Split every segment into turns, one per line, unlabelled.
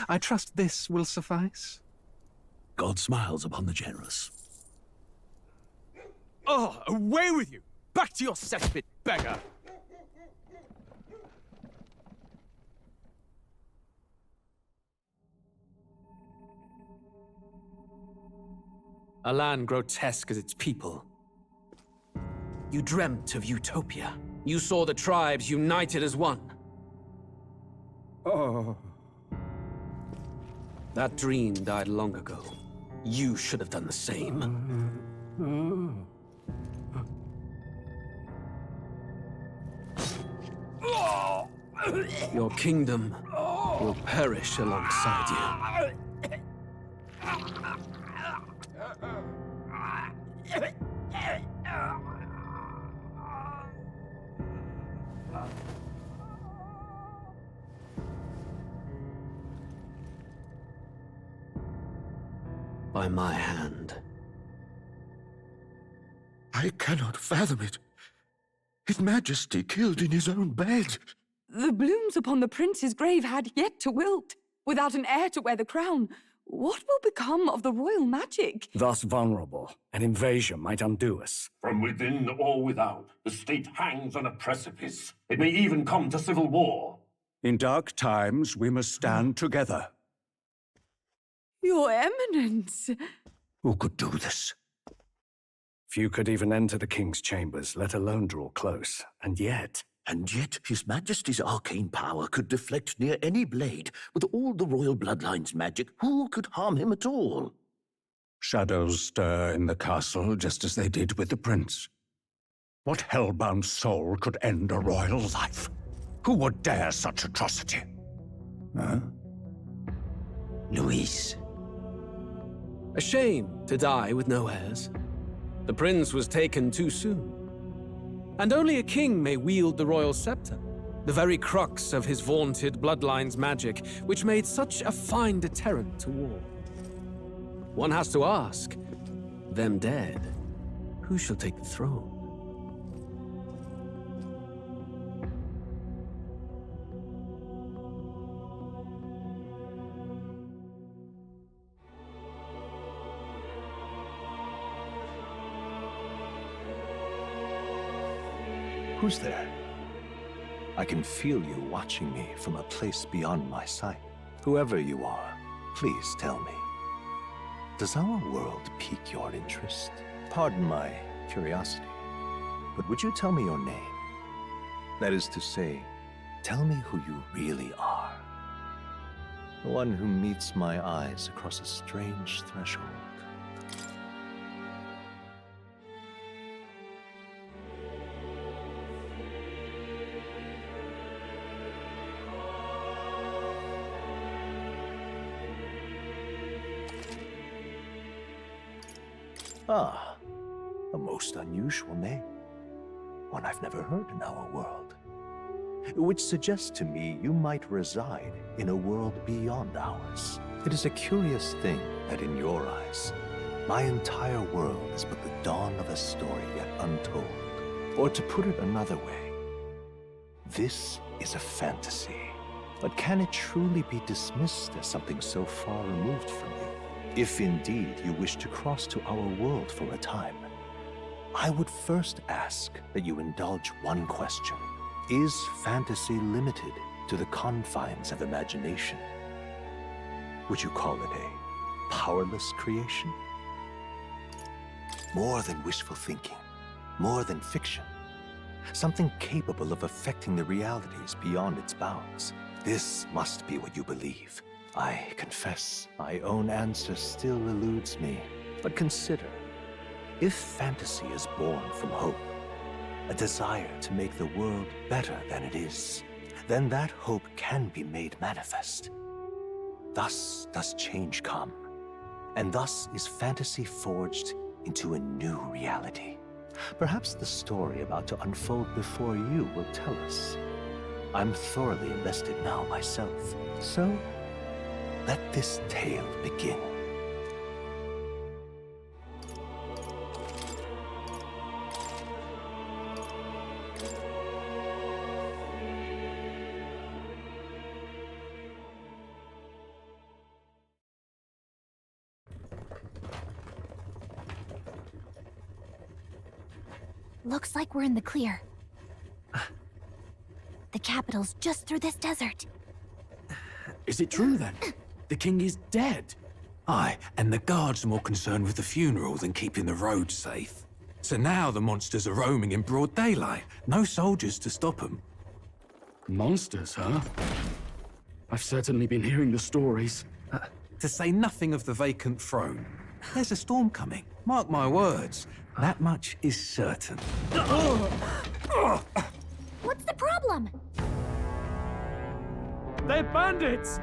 I trust this will suffice.
God smiles upon the generous.
Oh, away with you! Back to your cesspit, beggar! A land grotesque as its people. You dreamt of utopia. You saw the tribes united as one.
Oh.
That dream died long ago. You should have done the same. Your kingdom will perish alongside you. By my hand.
I cannot fathom it. His Majesty killed in his own bed.
The blooms upon the prince's grave had yet to wilt. Without an heir to wear the crown, what will become of the royal magic?
Thus vulnerable, an invasion might undo us.
From within or without, the state hangs on a precipice. It may even come to civil war.
In dark times, we must stand together.
Your Eminence!
Who could do this?
Few could even enter the king's chambers, let alone draw close. And yet
His Majesty's arcane power could deflect near any blade. With all the royal bloodline's magic, who could harm him at all?
shadows stir in the castle just as they did with the prince. What hellbound soul could end a royal life? Who would dare such atrocity? Huh?
Louise.
A shame to die with no heirs. The prince was taken too soon. And only a king may wield the royal scepter, the very crux of his vaunted bloodline's magic, which made such a fine deterrent to war. One has to ask, them dead, who shall take the throne?
Who's there? I can feel you watching me from a place beyond my sight. Whoever you are, please tell me. Does our world pique your interest? Pardon my curiosity, but would you tell me your name? That is to say, tell me who you really are. The one who meets my eyes across a strange threshold. Ah, a most unusual name. One I've never heard in our world. Which suggests to me you might reside in a world beyond ours. It is a curious thing that in your eyes, my entire world is but the dawn of a story yet untold. Or to put it another way, this is a fantasy. But can it truly be dismissed as something so far removed from you? If indeed you wish to cross to our world for a time, I would first ask that you indulge one question. Is fantasy limited to the confines of imagination? Would you call it a powerless creation? More than wishful thinking, more than fiction. Something capable of affecting the realities beyond its bounds. This must be what you believe. I confess, my own answer still eludes me. But consider, if fantasy is born from hope, a desire to make the world better than it is, then that hope can be made manifest. Thus does change come, and thus is fantasy forged into a new reality. Perhaps the story about to unfold before you will tell us. I'm thoroughly invested now myself, so let this tale begin.
Looks like we're in the clear. The capital's just through this desert.
Is it true then? The king is dead?
Aye, and the guards are more concerned with the funeral than keeping the roads safe. So now the monsters are roaming in broad daylight. No soldiers to stop them.
Monsters, huh? I've certainly been hearing the stories.
To say nothing of the vacant throne. There's a storm coming. Mark my words. That much is certain.
What's the problem?
They're bandits!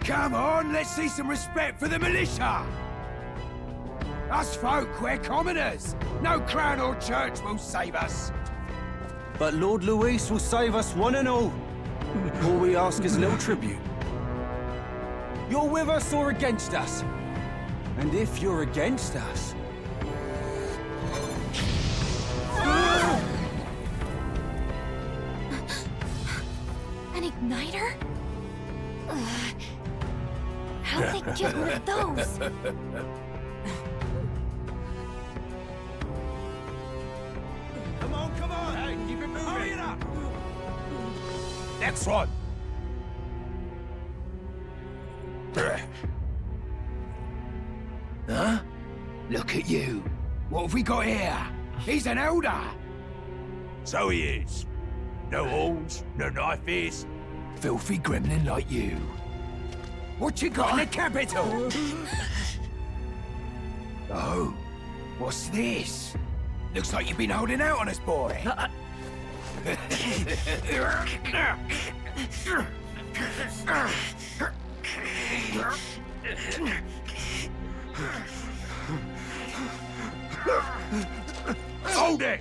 Come on, let's see some respect for the militia! Us folk, we're commoners. No crown or church will save us.
But Lord Luis will save us one and all. All we ask is a little tribute. You're with us or against us? And if you're against us...
An igniter? How'd they get one of those?
Come on! Hey, keep it moving! Hurry it up! Next one! Huh? Look at you. What have we got here? He's an elder! So he is. No horns, no knife ears. Filthy gremlin like you. What you got in the capital? Oh, what's this? Looks like you've been holding out on us, boy. Hold it!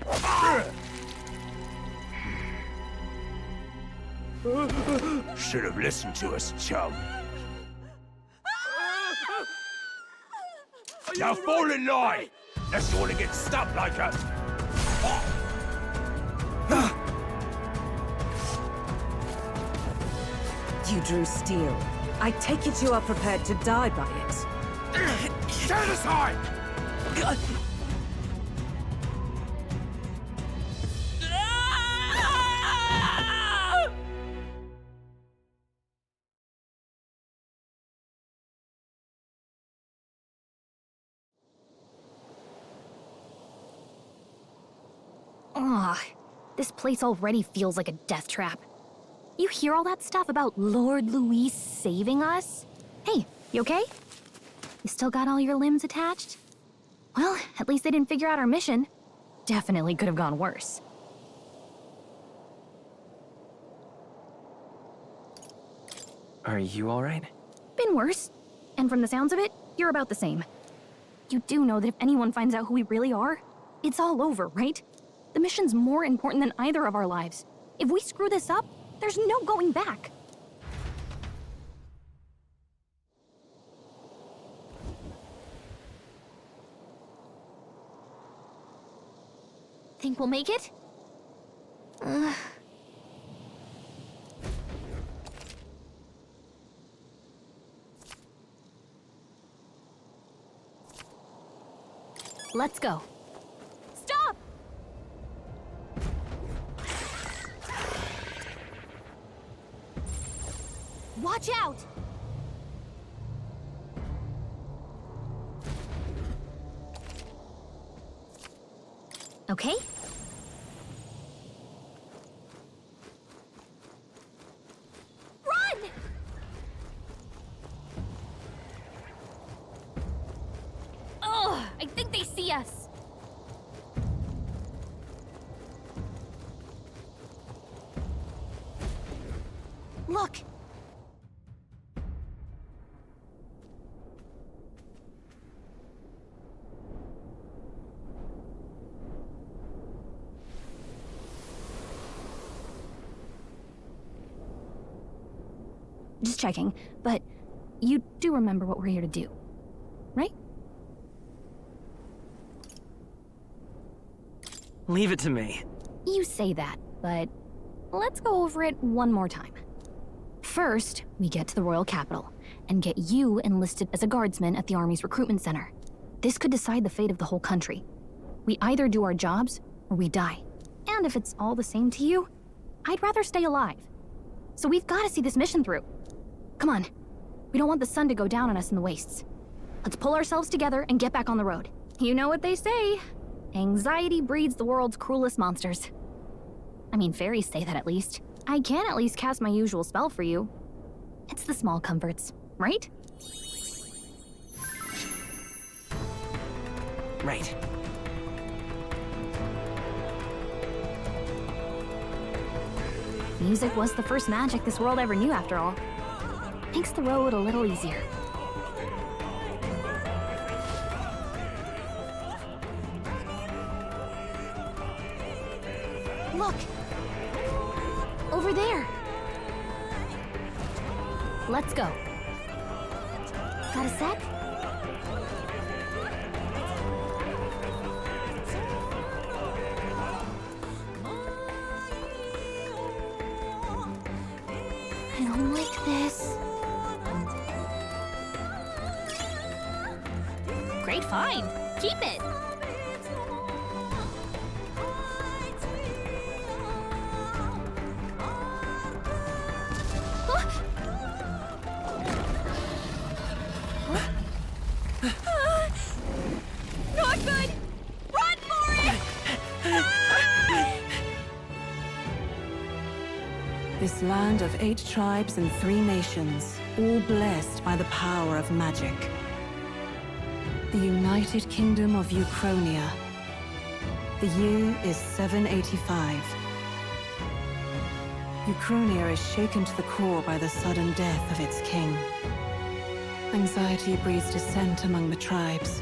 Should have listened to us, chum. Now fall in line! Unless you want to get stuck like us.
You drew steel. I take it you are prepared to die by it.
Stand aside!
Ugh, this place already feels like a death trap. You hear all that stuff about Lord Luis saving us? Hey, you okay? You still got all your limbs attached? Well, at least they didn't figure out our mission. Definitely could have gone worse.
Are you alright?
Been worse. And from the sounds of it, you're about the same. You do know that if anyone finds out who we really are, it's all over, right? The mission's more important than either of our lives. If we screw this up, there's no going back. Think we'll make it? Let's go. Stop! Watch out! Okay? Run! Ugh, I think they see us. Look! Just checking, but you do remember what we're here to do, right?
Leave it to me.
You say that, but let's go over it one more time. First, we get to the royal capital and get you enlisted as a guardsman at the army's recruitment center. This could decide the fate of the whole country. We either do our jobs, or we die. And if it's all the same to you, I'd rather stay alive. So we've got to see this mission through. Come on. We don't want the sun to go down on us in the wastes. Let's pull ourselves together and get back on the road. You know what they say. Anxiety breeds the world's cruelest monsters. I mean, fairies say that at least. I can at least cast my usual spell for you. It's the small comforts, right?
Right.
Music was the first magic this world ever knew, after all. Makes the road a little easier. Look! Over there! Let's go. Got a sec? I don't like this. Great find. Keep it. Not good! Run for it!
This land of 8 tribes and 3 nations, all blessed by the power of magic. The United Kingdom of Uchronia. The year is 785. Uchronia is shaken to the core by the sudden death of its king. Anxiety breeds dissent among the tribes.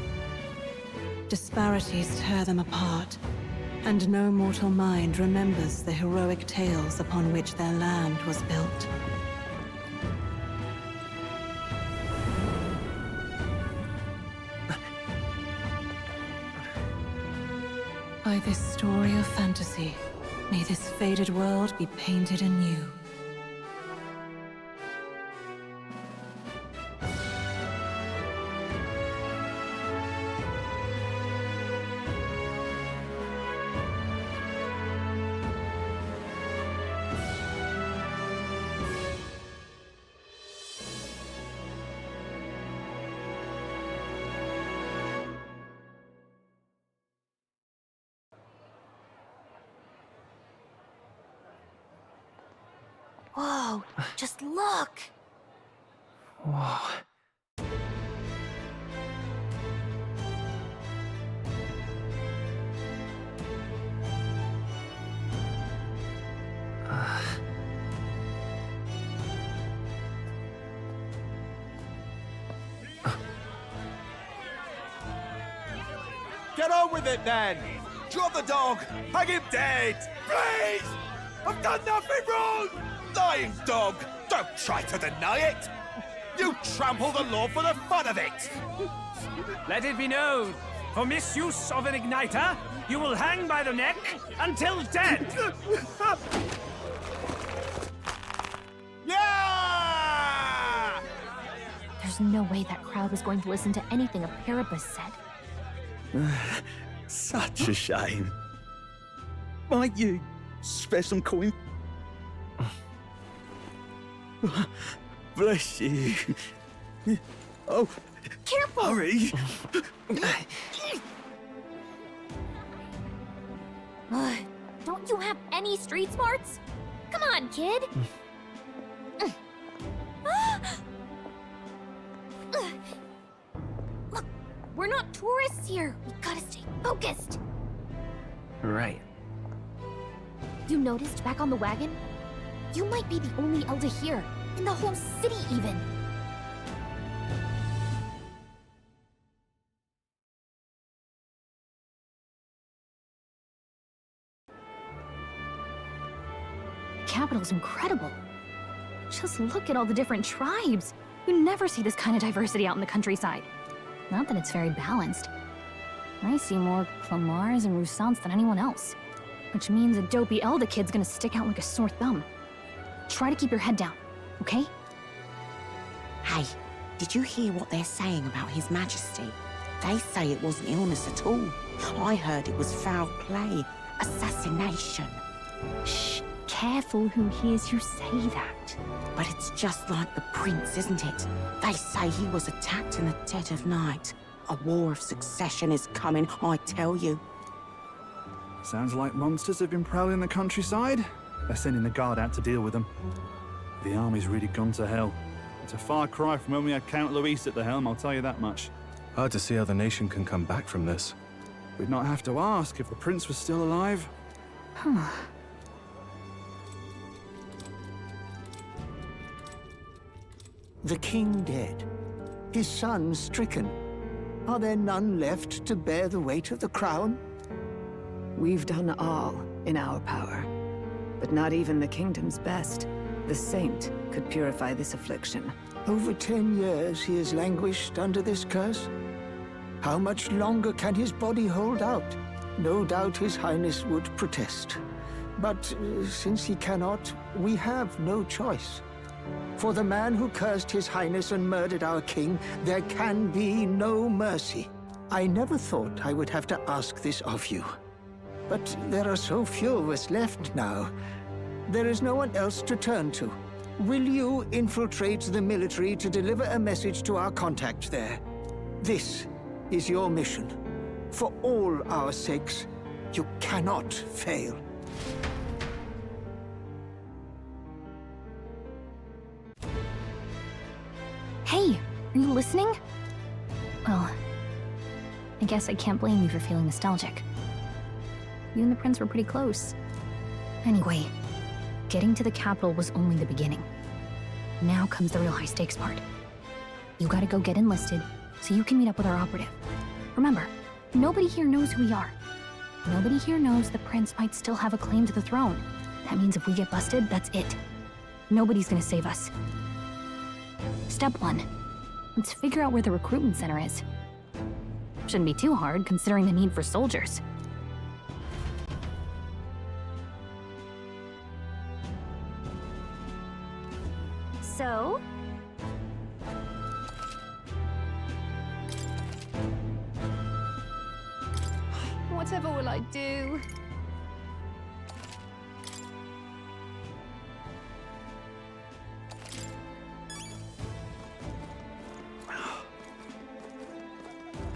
Disparities tear them apart, and no mortal mind remembers the heroic tales upon which their land was built. By this story of fantasy, may this faded world be painted anew.
Whoa, just look!
Whoa.
Get on with it, then! Drop the dog! Hang him dead! Please! I've done nothing wrong! Lying dog! Don't try to deny it! You trample the law for the fun of it!
Let it be known, for misuse of an igniter, you will hang by the neck until dead!
Yeah!
There's no way that crowd was going to listen to anything a Paribus said.
Such a shame. Might you spare some coin? Bless you. Oh,
careful!
Hurry!
Don't you have any street smarts? Come on, kid! Look, we're not tourists here. We gotta stay focused.
Right.
You noticed back on the wagon? You might be the only Elder here, in the whole city even. The capital's incredible. Just look at all the different tribes. You never see this kind of diversity out in the countryside. Not that it's very balanced. I see more Clamars and Roussants than anyone else. Which means a dopey Elder kid's gonna stick out like a sore thumb. Try to keep your head down, okay?
Hey, did you hear what they're saying about His Majesty? They say it wasn't illness at all. I heard it was foul play, assassination.
Shh, careful who hears you say that.
But it's just like the prince, isn't it? They say he was attacked in the dead of night. A war of succession is coming, I tell you.
Sounds like monsters have been prowling the countryside. They're sending the guard out to deal with them. The army's really gone to hell. It's a far cry from when we had Count Luis at the helm, I'll tell you that much.
Hard to see how the nation can come back from this.
We'd not have to ask if the prince was still alive.
The king dead, his son stricken. Are there none left to bear the weight of the crown?
We've done all in our power, but not even the kingdom's best. The saint could purify this affliction.
Over 10 years he has languished under this curse. How much longer can his body hold out? No doubt his highness would protest. But since he cannot, we have no choice. For the man who cursed his highness and murdered our king, there can be no mercy. I never thought I would have to ask this of you. But there are so few of us left now. There is no one else to turn to. Will you infiltrate the military to deliver a message to our contact there? This is your mission. For all our sakes, you cannot fail.
Hey, are you listening? Well, I guess I can't blame you for feeling nostalgic. You and the prince were pretty close. Anyway, getting to the capital was only the beginning. Now comes the real high-stakes part. You gotta go get enlisted so you can meet up with our operative. Remember, nobody here knows who we are. Nobody here knows the prince might still have a claim to the throne. That means if we get busted, that's it. Nobody's gonna save us. Step 1. Let's figure out where the recruitment center is. Shouldn't be too hard, considering the need for soldiers. So?
Whatever will I do?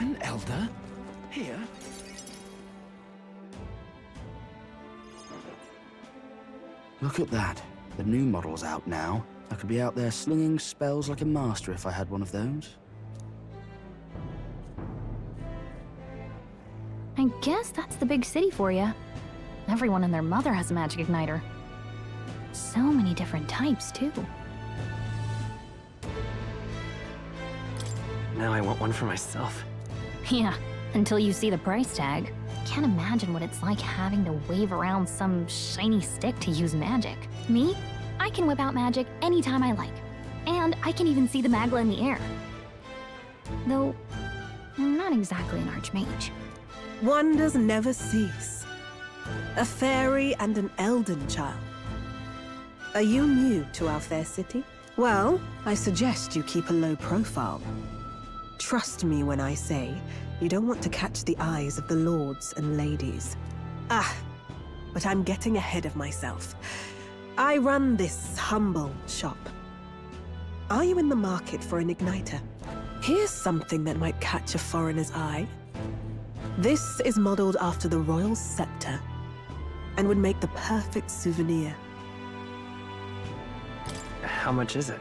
An elder? Here?
Look at that. The new model's out now. I could be out there slinging spells like a master if I had one of those.
I guess that's the big city for you. Everyone and their mother has a magic igniter. So many different types, too.
Now I want one for myself.
Yeah, until you see the price tag. Can't imagine what it's like having to wave around some shiny stick to use magic. Me? I can whip out magic anytime I like. And I can even see the magla in the air. Though, I'm not exactly an archmage.
Wonders never cease. A fairy and an elden child. Are you new to our fair city? Well, I suggest you keep a low profile. Trust me when I say you don't want to catch the eyes of the lords and ladies. But I'm getting ahead of myself. I run this humble shop. Are you in the market for an igniter? Here's something that might catch a foreigner's eye. This is modeled after the royal scepter and would make the perfect souvenir.
How much is it?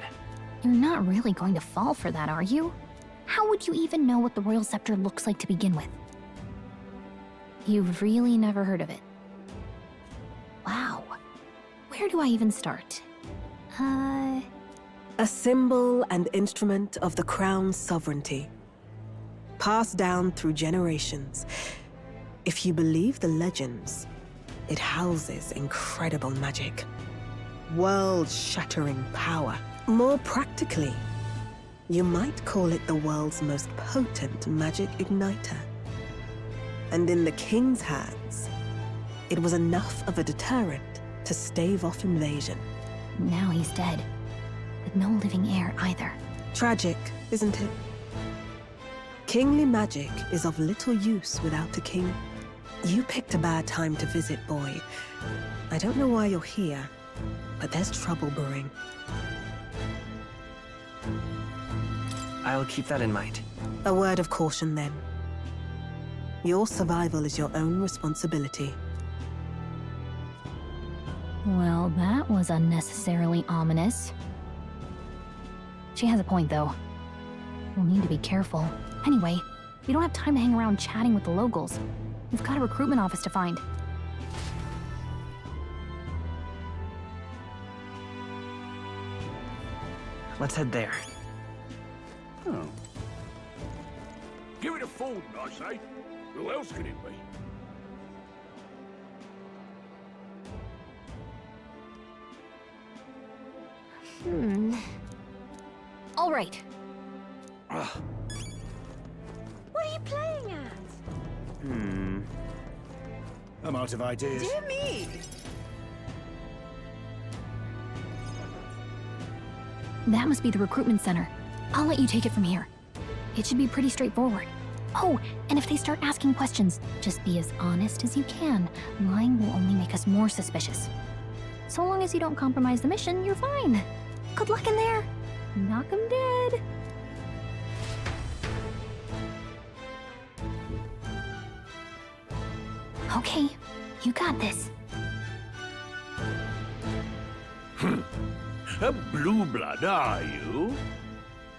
You're not really going to fall for that, are you? How would you even know what the royal scepter looks like to begin with? You've really never heard of it. Wow. Where do I even start?
A symbol and instrument of the crown's sovereignty. Passed down through generations. If you believe the legends, it houses incredible magic. World-shattering power. More practically, you might call it the world's most potent magic igniter. And in the king's hands, it was enough of a deterrent to stave off invasion.
Now he's dead, with no living heir either.
Tragic, isn't it? Kingly magic is of little use without a king. You picked a bad time to visit, boy. I don't know why you're here, but there's trouble brewing.
I'll keep that in mind.
A word of caution, then. Your survival is your own responsibility.
Well, that was unnecessarily ominous. She has a point, though. We'll need to be careful. Anyway, we don't have time to hang around chatting with the locals. We've got a recruitment office to find.
Let's head there.
Oh. Give it a fold, I say. Who else could it be?
All right.
What are you playing at?
I'm out of ideas.
Dear me!
That must be the recruitment center. I'll let you take it from here. It should be pretty straightforward. Oh, and if they start asking questions, just be as honest as you can. Lying will only make us more suspicious. So long as you don't compromise the mission, you're fine. Good luck in there. Knock 'em dead. Okay, you got this.
A blue blood, are you?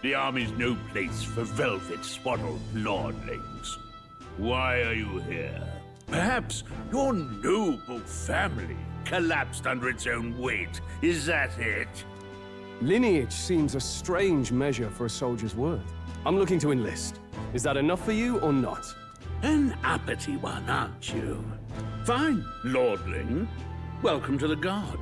The army's no place for velvet-swaddled lordlings. Why are you here? Perhaps your noble family collapsed under its own weight. Is that it?
Lineage seems a strange measure for a soldier's worth. I'm looking to enlist. Is that enough for you or not?
An uppity one, aren't you? Fine, lordling. Welcome to the Guard,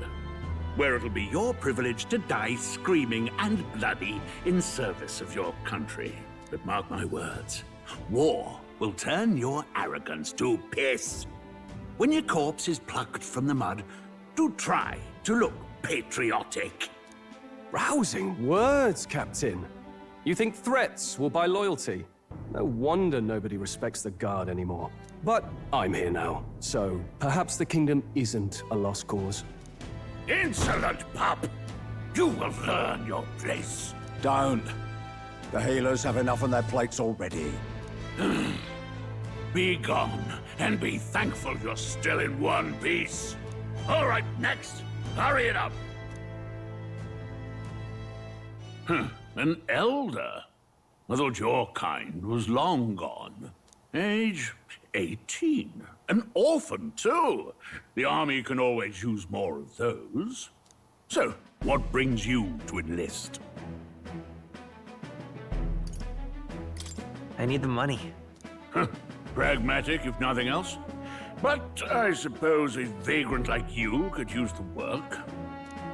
where it'll be your privilege to die screaming and bloody in service of your country. But mark my words, war will turn your arrogance to piss. When your corpse is plucked from the mud, do try to look patriotic.
Rousing words, Captain. You think threats will buy loyalty? No wonder nobody respects the Guard anymore. But I'm here now, so perhaps the kingdom isn't a lost cause.
Insolent pup! You will learn your place.
Don't. The healers have enough on their plates already.
Be gone, and be thankful you're still in one piece. All right, next. Hurry it up. An elder? I thought your kind was long gone. Age 18. An orphan, too. The army can always use more of those. So, what brings you to enlist?
I need the money.
Pragmatic, if nothing else. But I suppose a vagrant like you could use the work.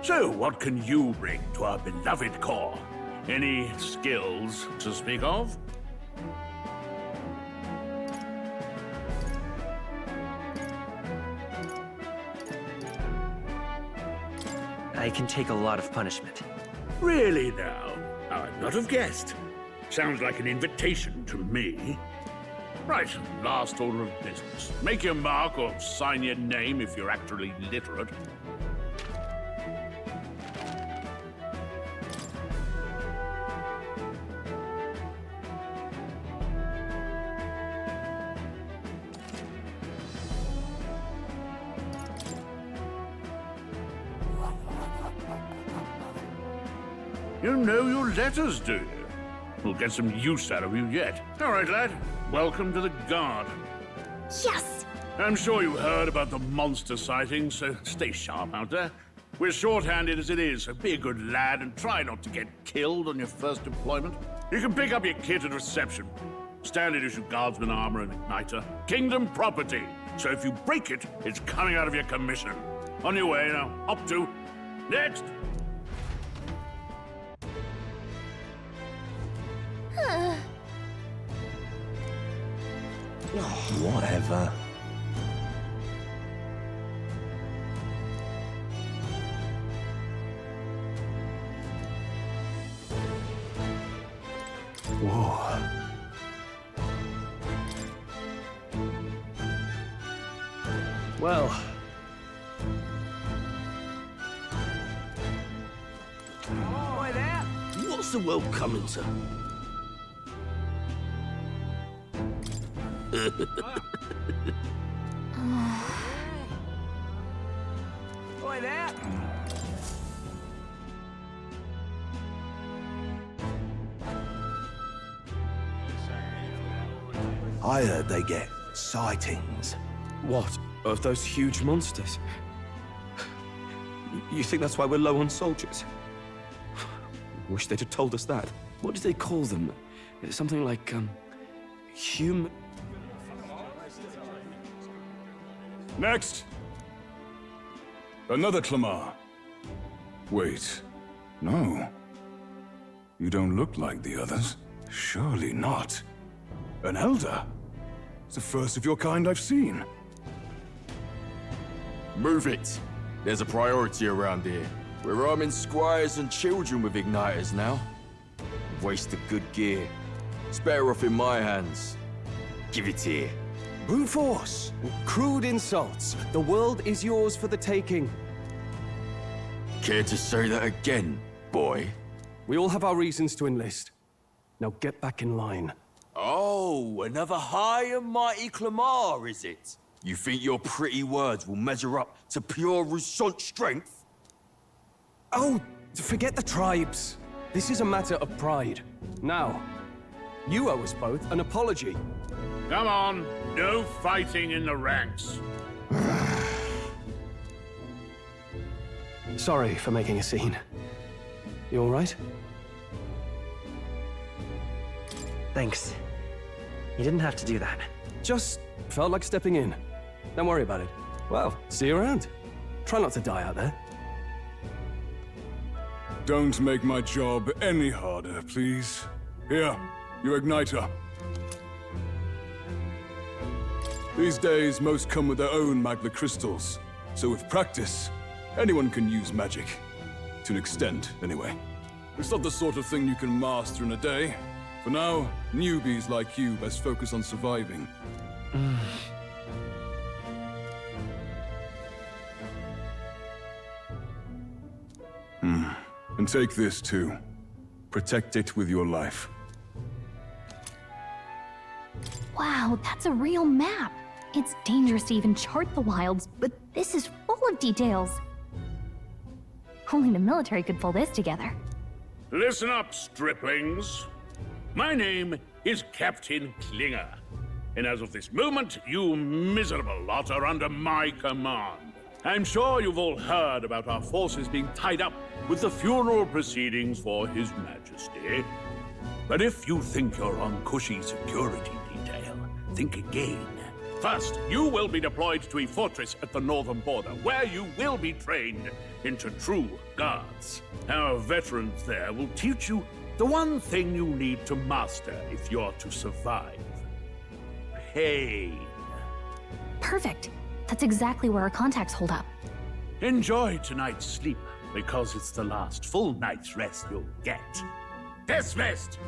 So, what can you bring to our beloved corps? Any skills to speak of?
I can take a lot of punishment.
Really now? I'd not have guessed. Sounds like an invitation to me. Right, last order of business. Make your mark or sign your name if you're actually literate. You know your letters, do you? We'll get some use out of you yet. All right, lad. Welcome to the Guard.
Yes!
I'm sure you heard about the monster sightings, so stay sharp out there. We're short-handed as it is, so be a good lad and try not to get killed on your first deployment. You can pick up your kit at reception. Standard issue guardsman armor and igniter. Kingdom property. So if you break it, it's coming out of your commission. On your way now. Up to. Next!
Whatever.
Whoa. Well...
Boy there!
What's the world coming to?
Boy there!
I heard they get sightings.
What? Of those huge monsters? You think that's why we're low on soldiers? Wish they'd have told us that. What did they call them? Something like, human...
Next! Another Clamar. Wait, no. You don't look like the others. Surely not. An elder? It's the first of your kind I've seen.
Move it! There's a priority around here. We're arming squires and children with igniters now. Waste of good gear. It's better off in my hands. Give it here.
Brute force! Crude insults. The world is yours for the taking.
Care to say that again, boy?
We all have our reasons to enlist. Now get back in line.
Oh, another high and mighty Clamar, is it? You think your pretty words will measure up to pure Rousseau strength?
Oh, forget the tribes. This is a matter of pride. Now, you owe us both an apology.
Come on, no fighting in the ranks.
Sorry for making a scene. You all right?
Thanks. You didn't have to do that.
Just felt like stepping in. Don't worry about it. Well, see you around. Try not to die out there.
Don't make my job any harder, please. Here, your igniter. These days, most come with their own magma crystals. So with practice, anyone can use magic. To an extent, anyway. It's not the sort of thing you can master in a day. For now, newbies like you best focus on surviving. And take this too. Protect it with your life.
Wow, that's a real map. It's dangerous to even chart the wilds, but this is full of details. Only the military could pull this together.
Listen up, striplings. My name is Captain Klinger, and as of this moment, you miserable lot are under my command. I'm sure you've all heard about our forces being tied up with the funeral proceedings for His Majesty. But if you think you're on cushy security detail, think again. First, you will be deployed to a fortress at the northern border, where you will be trained into true guards. Our veterans there will teach you the one thing you need to master if you're to survive. Pain.
Perfect. That's exactly where our contacts hold up.
Enjoy tonight's sleep, because it's the last full night's rest you'll get. Dismissed!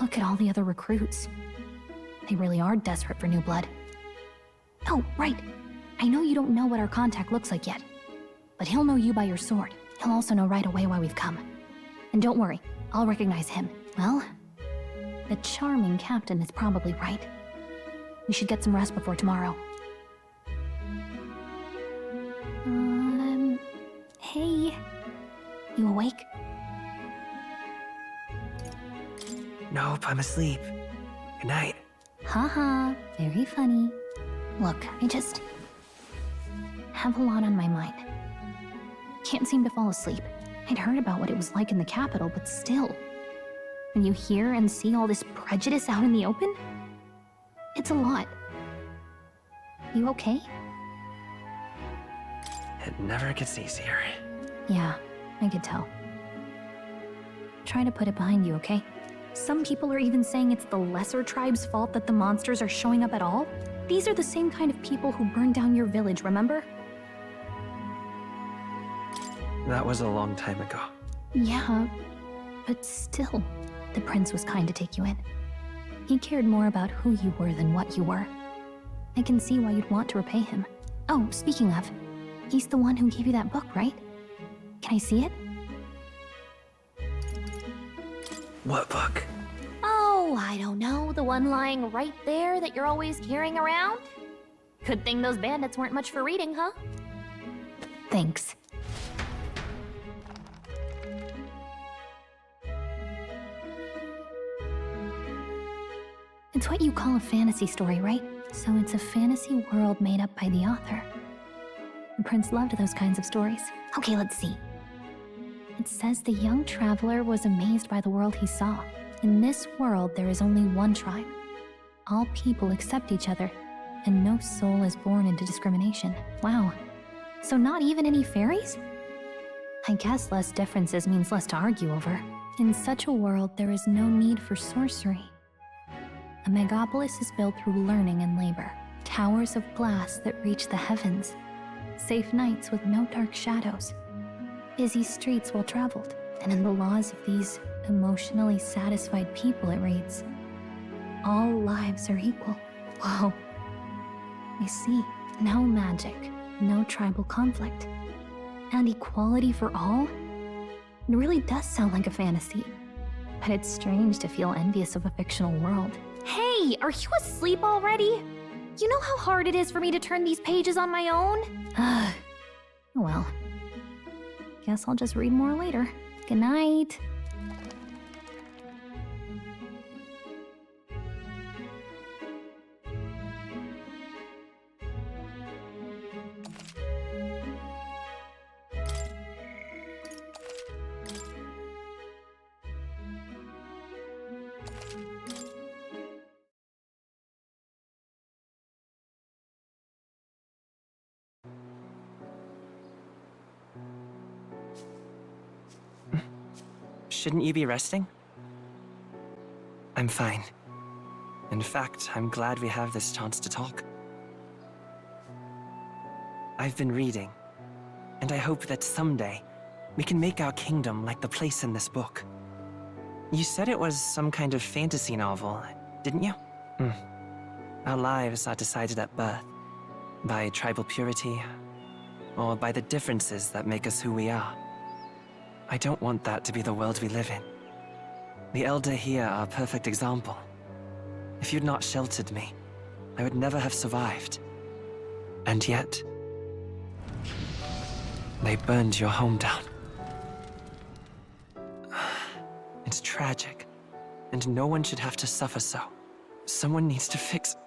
Look at all the other recruits. They really are desperate for new blood. Oh, right. I know you don't know what our contact looks like yet, but he'll know you by your sword. He'll also know right away why we've come. And don't worry, I'll recognize him. Well, the charming captain is probably right. We should get some rest before tomorrow. Hey. You awake?
Nope, I'm asleep. Good night.
Haha, very funny. Look, I just have a lot on my mind. Can't seem to fall asleep. I'd heard about what it was like in the capital, but still. When you hear and see all this prejudice out in the open, it's a lot. You okay?
It never gets easier.
Yeah, I could tell. Try to put it behind you, okay? Some people are even saying it's the lesser tribe's fault that the monsters are showing up at all. These are the same kind of people who burned down your village, remember?
That was a long time ago.
Yeah, but still. The prince was kind to take you in. He cared more about who you were than what you were. I can see why you'd want to repay him. Oh, speaking of, he's the one who gave you that book, right? Can I see it?
What book?
Oh, I don't know. The one lying right there that you're always carrying around? Good thing those bandits weren't much for reading, huh? Thanks. It's what you call a fantasy story, right? So it's a fantasy world made up by the author. The prince loved those kinds of stories. Okay, let's see. It says the young traveler was amazed by the world he saw. In this world, there is only one tribe. All people accept each other, and no soul is born into discrimination. Wow. So not even any fairies? I guess less differences means less to argue over. In such a world, there is no need for sorcery. A megapolis is built through learning and labor. Towers of glass that reach the heavens. Safe nights with no dark shadows. Busy streets well traveled. And in the laws of these emotionally satisfied people, it reads, all lives are equal. Whoa. I see. No magic, no tribal conflict, and equality for all? It really does sound like a fantasy. But it's strange to feel envious of a fictional world. Hey, are you asleep already? You know how hard it is for me to turn these pages on my own? Well, guess I'll just read more later. Good night.
Shouldn't you be resting? I'm fine. In fact, I'm glad we have this chance to talk. I've been reading, and I hope that someday we can make our kingdom like the place in this book. You said it was some kind of fantasy novel, didn't you? Our lives are decided at birth, by tribal purity, or by the differences that make us who we are. I don't want that to be the world we live in. The Elder here are a perfect example. If you'd not sheltered me, I would never have survived. And yet, they burned your home down. It's tragic, and no one should have to suffer so. Someone needs to fix...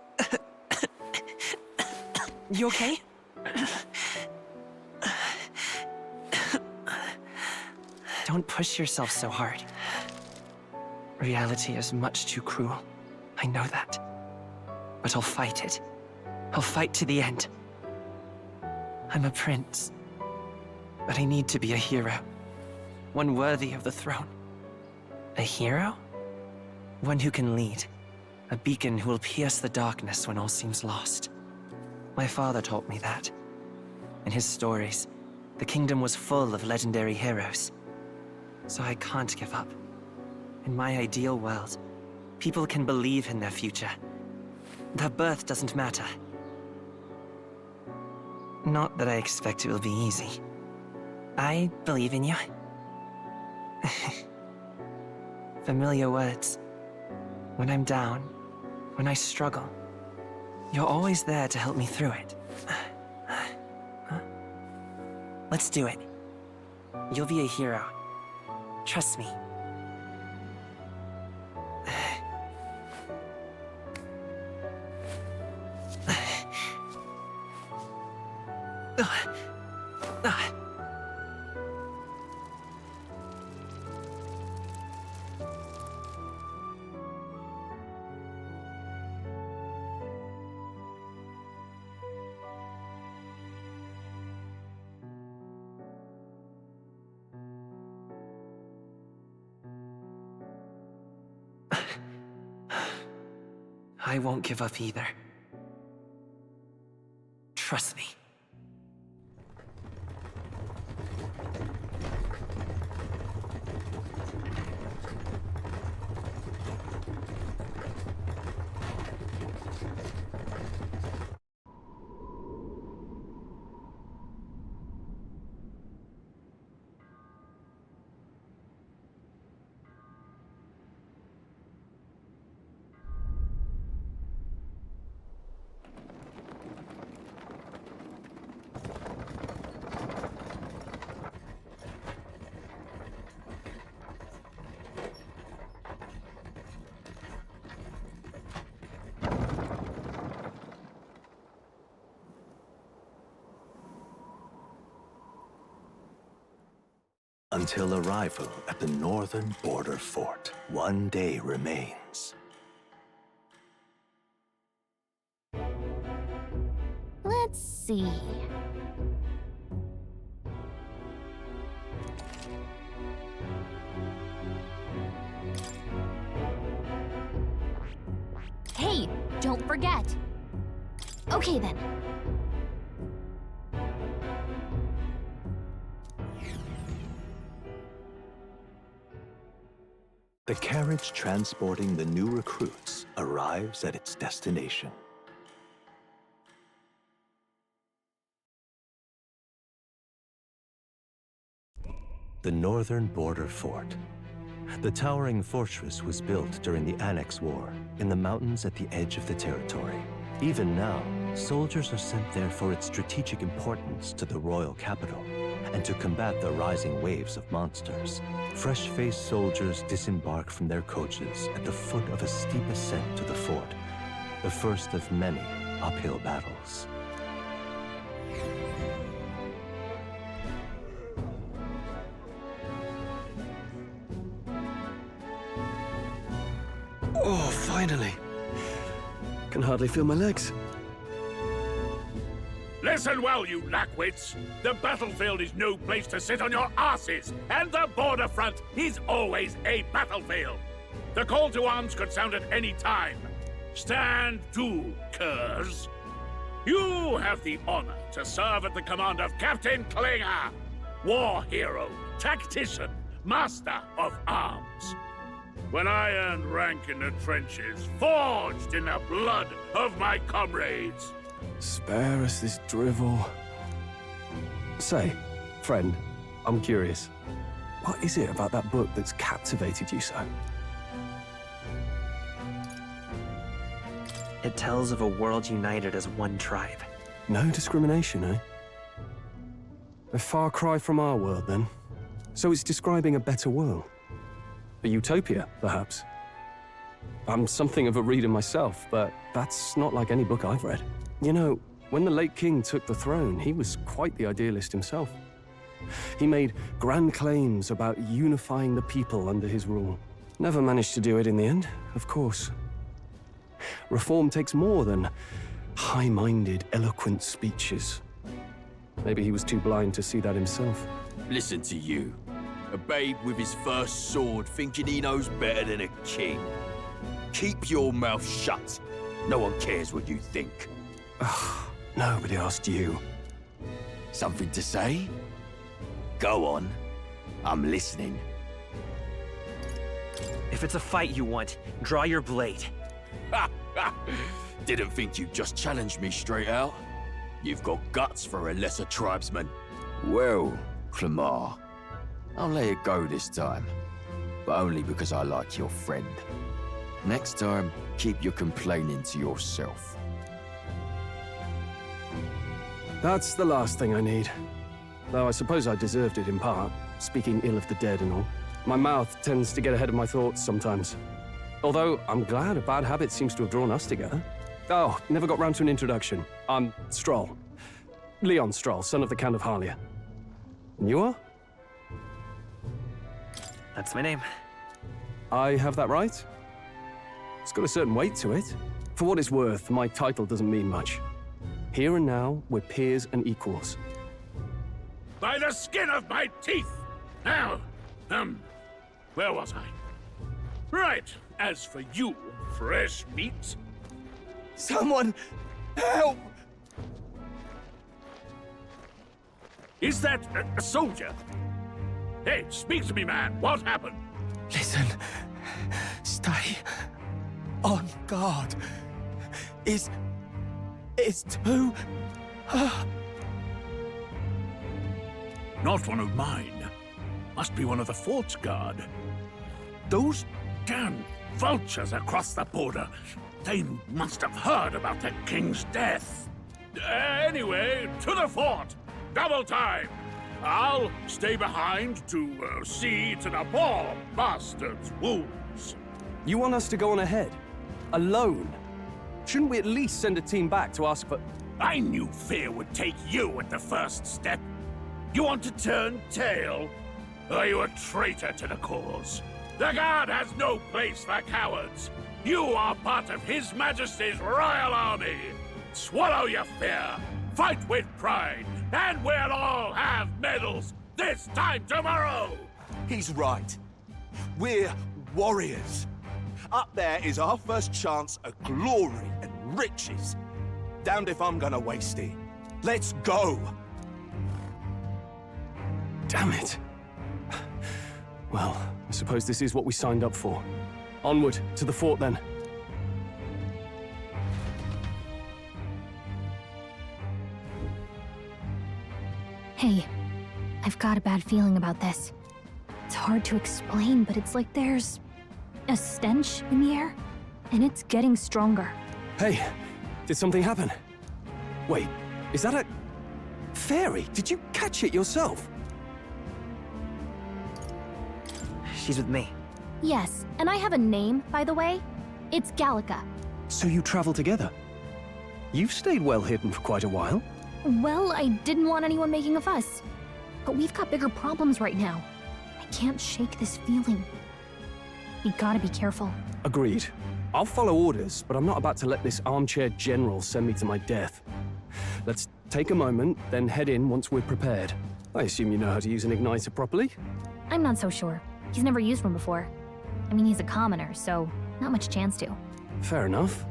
You okay? Don't push yourself so hard. Reality is much too cruel. I know that. But I'll fight it. I'll fight to the end. I'm a prince. But I need to be a hero. One worthy of the throne. A hero? One who can lead. A beacon who will pierce the darkness when all seems lost. My father taught me that. In his stories, the kingdom was full of legendary heroes. So I can't give up. In my ideal world, people can believe in their future. Their birth doesn't matter. Not that I expect it will be easy. I believe in you. Familiar words. When I'm down, when I struggle, you're always there to help me through it. Let's do it. You'll be a hero. Trust me. I won't give up either. Trust me.
Until arrival at the northern border fort, one day remains.
Let's see. Hey, don't forget. Okay then.
The carriage transporting the new recruits arrives at its destination. The northern border fort. The towering fortress was built during the Annex War in the mountains at the edge of the territory. Even now, soldiers are sent there for its strategic importance to the royal capital and to combat the rising waves of monsters. Fresh-faced soldiers disembark from their coaches at the foot of a steep ascent to the fort, the first of many uphill battles.
Oh, finally. Can hardly feel my legs.
Listen well, you lackwits. The battlefield is no place to sit on your asses, and the border front is always a battlefield. The call to arms could sound at any time. Stand to, curs. You have the honor to serve at the command of Captain Klinger, war hero, tactician, master of arms. When I earned rank in the trenches, forged in the blood of my comrades.
Spare us this drivel. Say, friend, I'm curious. What is it about that book that's captivated you so?
It tells of a world united as one tribe.
No discrimination, eh? A far cry from our world, then. So it's describing a better world. A utopia, perhaps. I'm something of a reader myself, but that's not like any book I've read. You know, when the late king took the throne, he was quite the idealist himself. He made grand claims about unifying the people under his rule. Never managed to do it in the end, of course. Reform takes more than high-minded, eloquent speeches. Maybe he was too blind to see that himself.
Listen to you. A babe with his first sword thinking he knows better than a king. Keep your mouth shut. No one cares what you think.
Nobody asked you.
Something to say? Go on. I'm listening.
If it's a fight you want, draw your blade.
Didn't think you'd just challenge me straight out. You've got guts for a lesser tribesman. Well, Clemar, I'll let it go this time. But only because I like your friend. Next time, keep your complaining to yourself.
That's the last thing I need. Though I suppose I deserved it in part, speaking ill of the dead and all. My mouth tends to get ahead of my thoughts sometimes. Although, I'm glad a bad habit seems to have drawn us together. Oh, never got round to an introduction. I'm Stroll. Leon Stroll, son of the Count of Harlia. And you are?
That's my name.
I have that right? It's got a certain weight to it. For what it's worth, my title doesn't mean much. Here and now, we're peers and equals.
By the skin of my teeth! Now, where was I? Right, as for you, fresh meat.
Someone, help!
Is that a soldier? Hey, speak to me, man. What happened?
Listen. Stay on guard. It's too...
Not one of mine. Must be one of the fort's guard. Those damn vultures across the border. They must have heard about the king's death. Anyway, to the fort. Double time. I'll stay behind to see to the poor bastard's wounds.
You want us to go on ahead? Alone? Shouldn't we at least send a team back to ask for...
I knew fear would take you at the first step. You want to turn tail? Are you a traitor to the cause? The Guard has no place for cowards. You are part of His Majesty's Royal Army. Swallow your fear, fight with pride, and we'll all have medals this time tomorrow!
He's right. We're warriors. Up there is our first chance at glory and riches. Damned if I'm gonna waste it. Let's go!
Damn it. Well, I suppose this is what we signed up for. Onward, to the fort then.
Hey, I've got a bad feeling about this. It's hard to explain, but it's like there's a stench in the air, and it's getting stronger.
Hey, did something happen? Wait, is that a fairy? Did you catch it yourself?
She's with me.
Yes, and I have a name, by the way. It's Gallica.
So you travel together? You've stayed well hidden for quite a while.
Well, I didn't want anyone making a fuss. But we've got bigger problems right now. I can't shake this feeling. We gotta be careful.
Agreed. I'll follow orders, but I'm not about to let this armchair general send me to my death. Let's take a moment, then head in once we're prepared. I assume you know how to use an igniter properly?
I'm not so sure. He's never used one before. I mean, he's a commoner, so not much chance to.
Fair enough.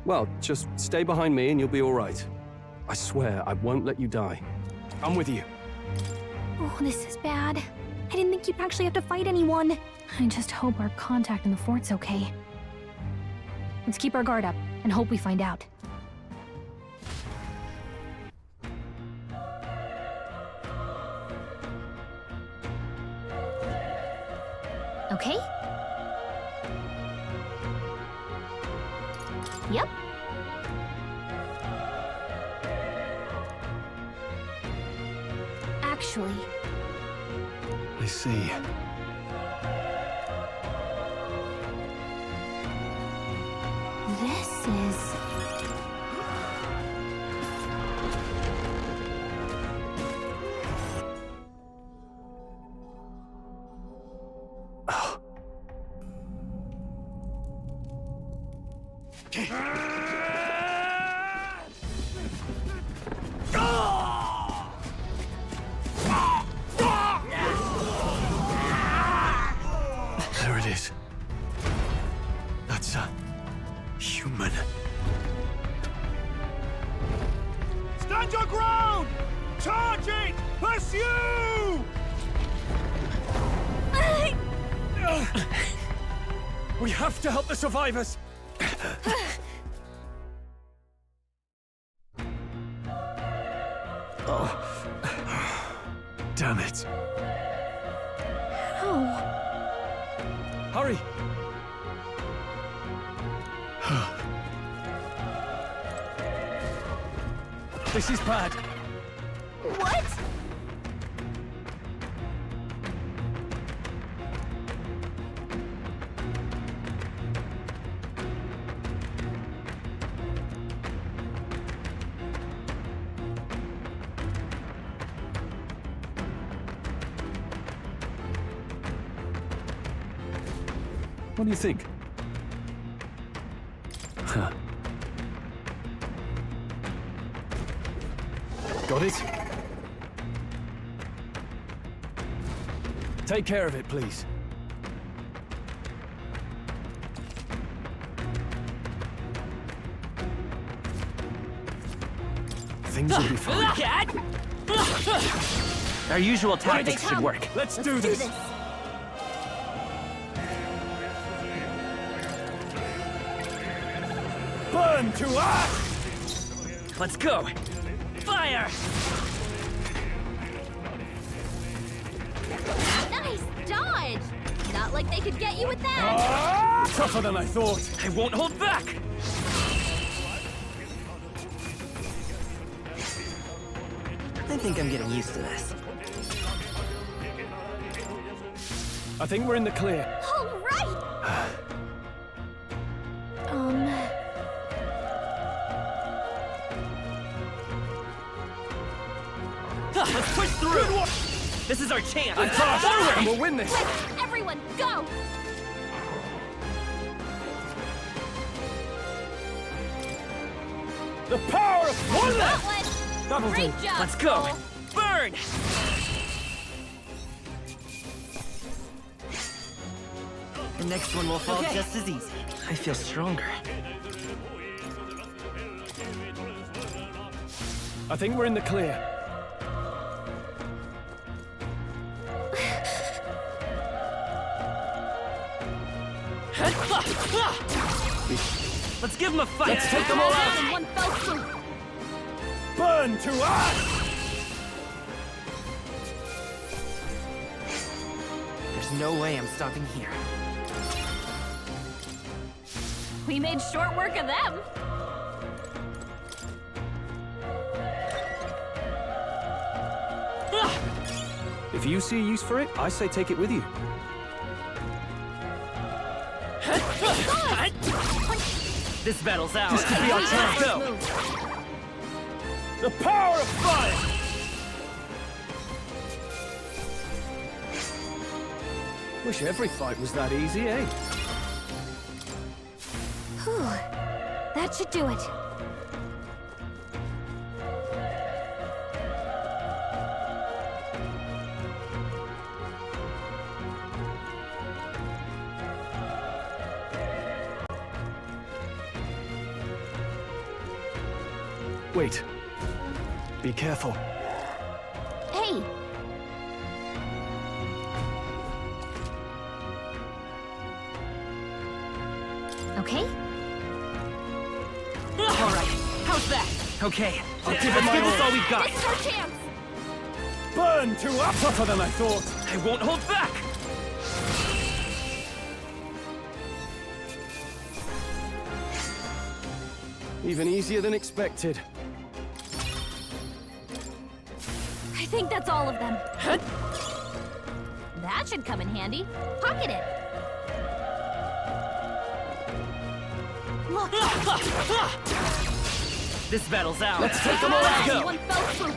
Well, just stay behind me and you'll be all right. I swear I won't let you die. I'm with you.
Oh, this is bad. I didn't think you'd actually have to fight anyone. I just hope our contact in the fort's okay. Let's keep our guard up and hope we find out. Okay? Yep. Actually...
I see.
This is...
There it is. That's a human.
Stand your ground! Charge it! Pursue!
We have to help the survivors! Oh. Damn it.
Oh.
Hurry! This is bad.
What?
What do you think? Huh. Got it? Take care of it, please. Things will be fine.
Our usual tactics should work.
Let's do this.
Burn to ash!
Let's go! Fire!
Nice dodge! Not like they could get you with that!
Tougher than I thought.
I won't hold back! I think I'm getting used to this.
I think we're in the clear.
All right!
Let's push through! This is our chance!
Forward!
And we'll win this!
Quick, everyone, go!
The power of one
That
left!
one!
That'll
Great
do.
job,
Let's go!
Cole.
Burn! The next one will fall just as easy. I feel stronger.
I think we're in the clear.
Let's give them a fight!
Let's take them all out!
In one fell swoop.
Burn to us!
There's no way I'm stopping here.
We made short work of them.
If you see a use for it, I say take it with you.
This battle's ours. This could be our chance. Go!
The power of fire! Wish every fight was that easy, eh?
Whew. That should do it.
Wait. Be careful.
Hey! Okay?
All right. How's that? Okay. I'll give us all we've got.
This is our chance.
Burn to us! Tougher than I thought.
I won't hold back.
Even easier than expected.
I think that's all of them. That should come in handy. Pocket it. Look.
This battle's ours.
Let's take them all out.
Go.
One fell swoop.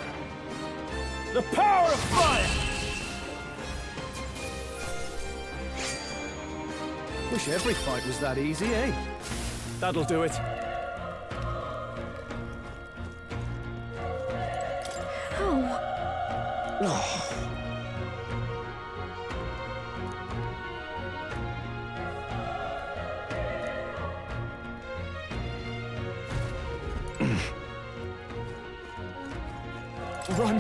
The power of fire! Wish every fight was that easy, eh? That'll do it.
Oh.
Run!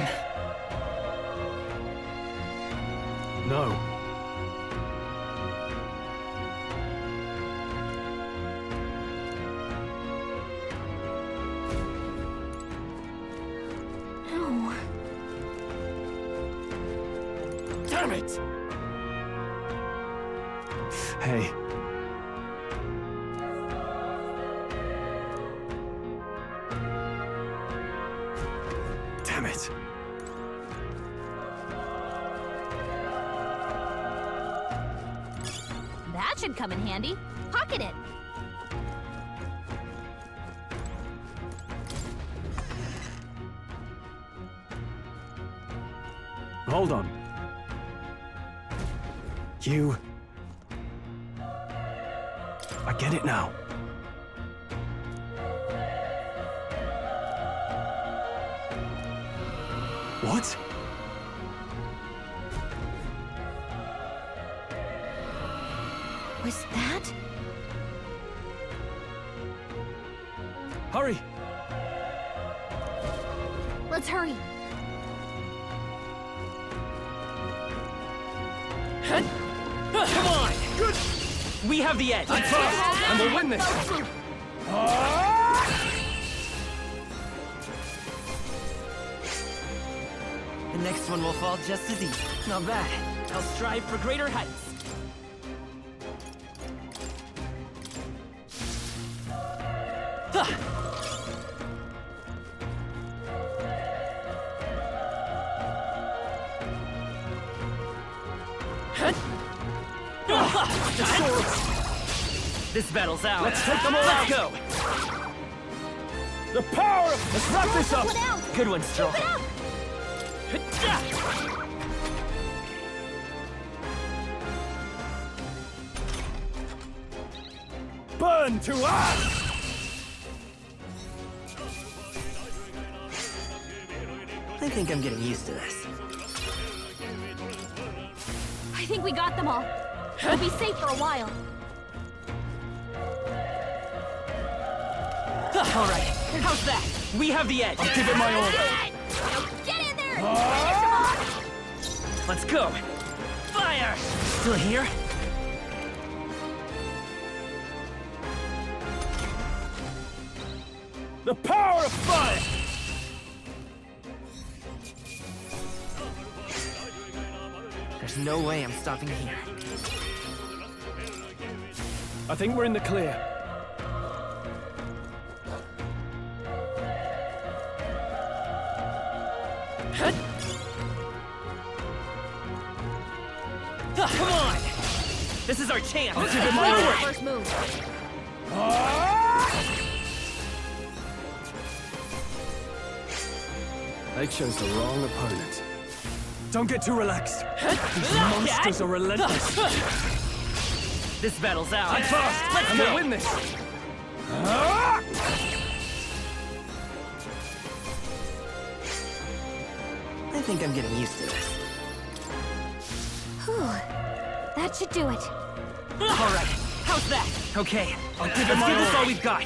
No.
No.
Damn it! Hey. Damn it.
That should come in handy. Pocket it.
Hold on. You... I get it now. What?
Was that?
Hurry!
Let's hurry.
Come on! Good! We have the edge.
Let's fast, and we'll win this!
The next one will fall just as easy. Not bad. I'll strive for greater heights. This battle's ours.
Let's take them all
Let's
out.
go.
The power of... Let's wrap this up!
Good one, Stroll.
Burn to ash!
I think I'm getting used to this.
I think we got them all. We'll be safe for a while.
All right, how's that? We have the edge.
I'll give it my all.
Now get in there! Finish them off!
Let's go. Fire! Still here?
The power of fire!
There's no way I'm stopping here.
I think we're in the clear.
Come on! This is our chance.
I'll give it my all.
First move.
They chose the wrong opponent. Don't get too relaxed. These monsters are relentless.
This battle's out.
Fight fast!
Let's
I'm
go!
gonna win this!
I think I'm getting used to this.
Whew. That should do it.
All right, how's that? Okay,
I'll give it
let's
my
give this
all.
all we've got.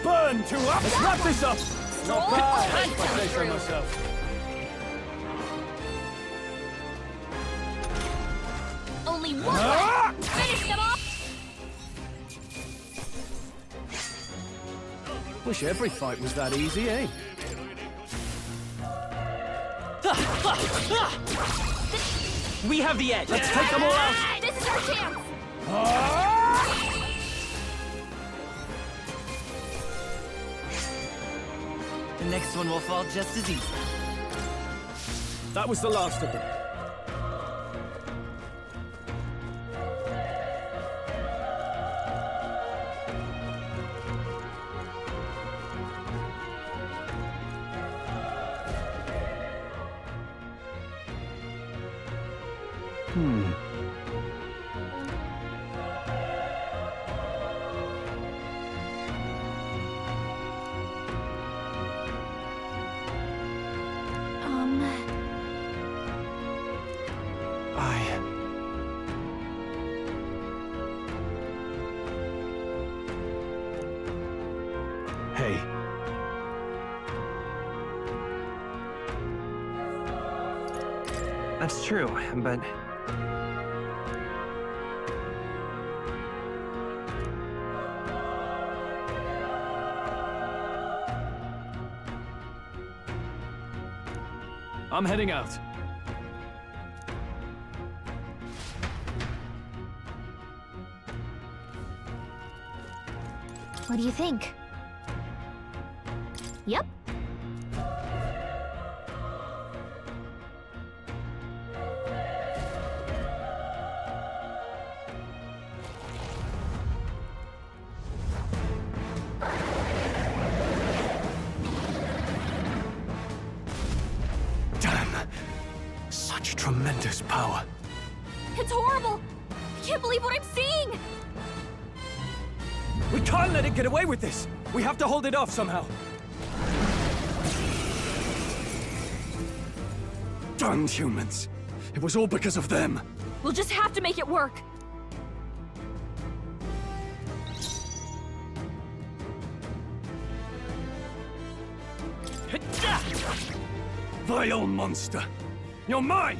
Burn to up! Let's wrap this up! Not bad, if I say so myself.
Only one left. Finish them off!
Wish every fight was that easy, eh?
We have the edge.
Let's take them all out!
This is our chance!
The next one will fall just as easy.
That was the last of them.
Hey.
That's true, but...
I'm heading out.
What do you think? Yep.
Damn. Such tremendous power.
It's horrible! I can't believe what I'm seeing!
We can't let it get away with this! We have to hold it off somehow.
Damned humans. It was all because of them.
We'll just have to make it work.
Vile monster. You're mine!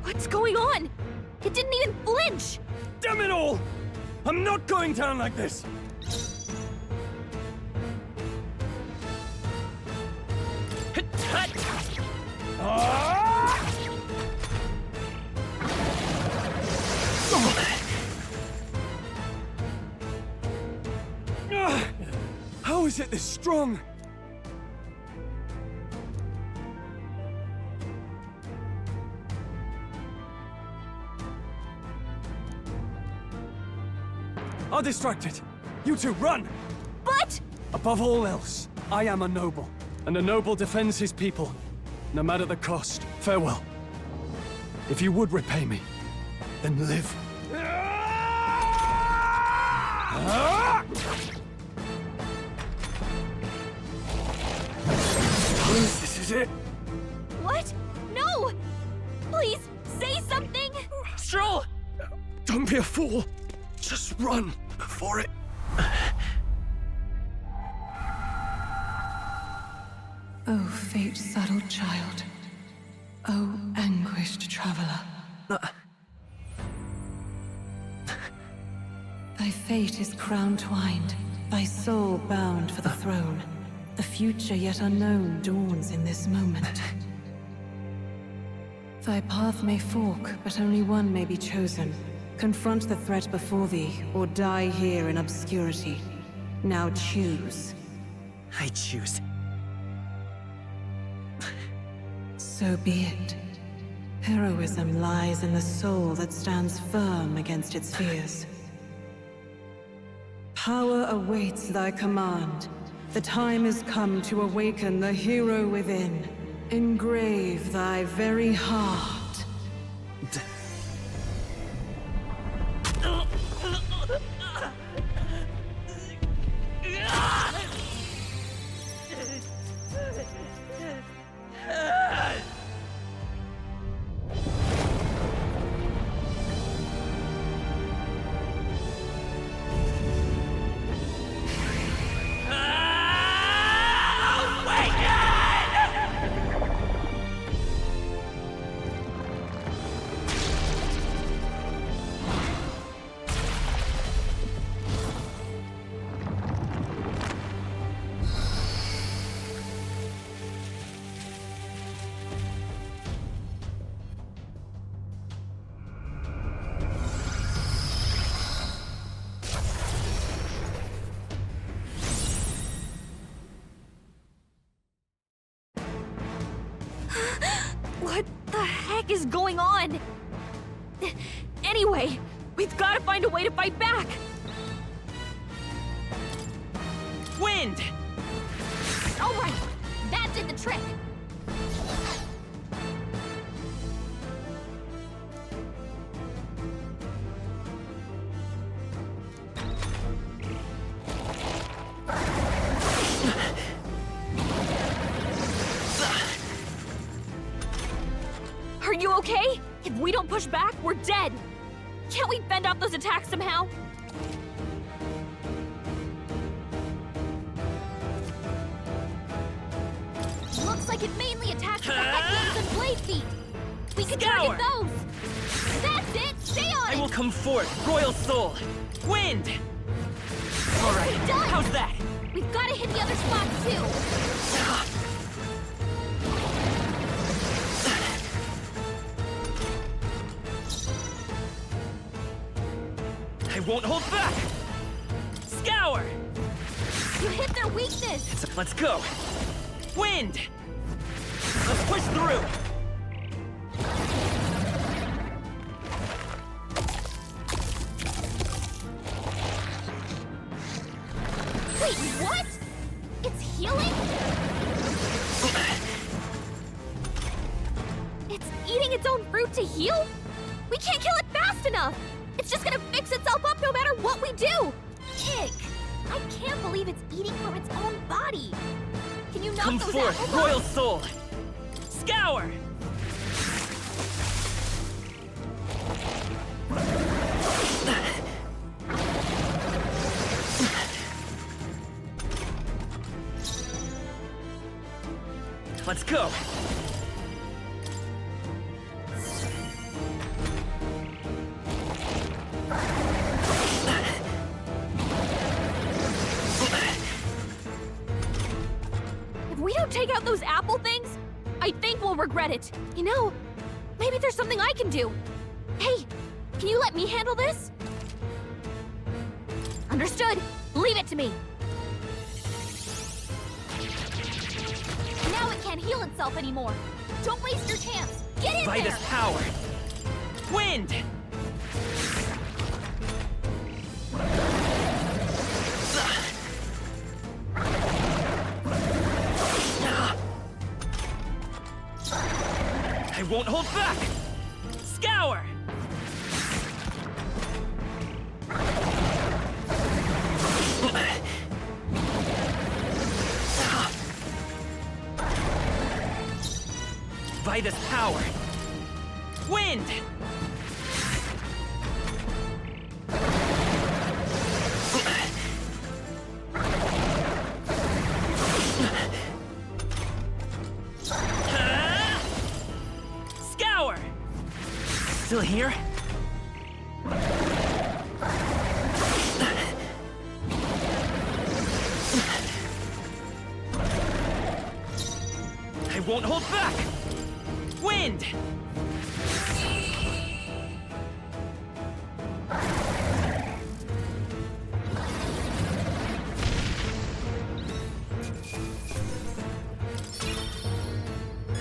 What's going on? It didn't even flinch!
Damn it all! I'm not going down like this! How is it this strong?
I'll distract it. You two, run!
But...
Above all else, I am a noble, and a noble defends his people, no matter the cost. Farewell. If you would repay me, then live.
This is it.
What? No! Please, say something!
Stroll! Don't be a fool. Just run before it...
Oh, fate-saddled child. Oh, anguished traveler. Thy fate is crown-twined, thy soul bound for the throne. The future yet unknown dawns in this moment. Thy path may fork, but only one may be chosen. Confront the threat before thee, or die here in obscurity. Now choose.
I choose.
So be it. Heroism lies in the soul that stands firm against its fears. Power awaits thy command. The time is come to awaken the hero within. Engrave thy very heart.
What the heck is going on? Anyway, we've got to find a way to fight back!
Wind!
Alright, that did the trick! Are you okay? If we don't push back, we're dead! Can't we fend off those attacks somehow? Looks like it mainly attacks the headwinds and blade feet! We can target those! That's it! Stay on it!
I will come forth, Royal Soul! Wind! Alright,
Done!
how's that?
We've got to hit the other spots too!
I won't hold back! Scour!
You hit their weakness!
Let's go! Wind! Let's push through!
Wait, what? It's healing? It's eating its own fruit to heal? We can't kill it fast enough! It's just gonna fix itself up no matter what we do! Ick! I can't believe it's eating from its own body! Can you knock
Come
those
forth,
apples
Royal
off?
Soul! Scour! Let's go!
If we don't take out those apple things, I think we'll regret it. You know, maybe there's something I can do. Hey, can you let me handle this? Understood. Leave it to me. Now it can't heal itself anymore. Don't waste your chance. Get in
By
there!
this power! Wind!
won't hold back! Scour! Vitus power! Wind! Scour! Still here? I won't hold back! Wind!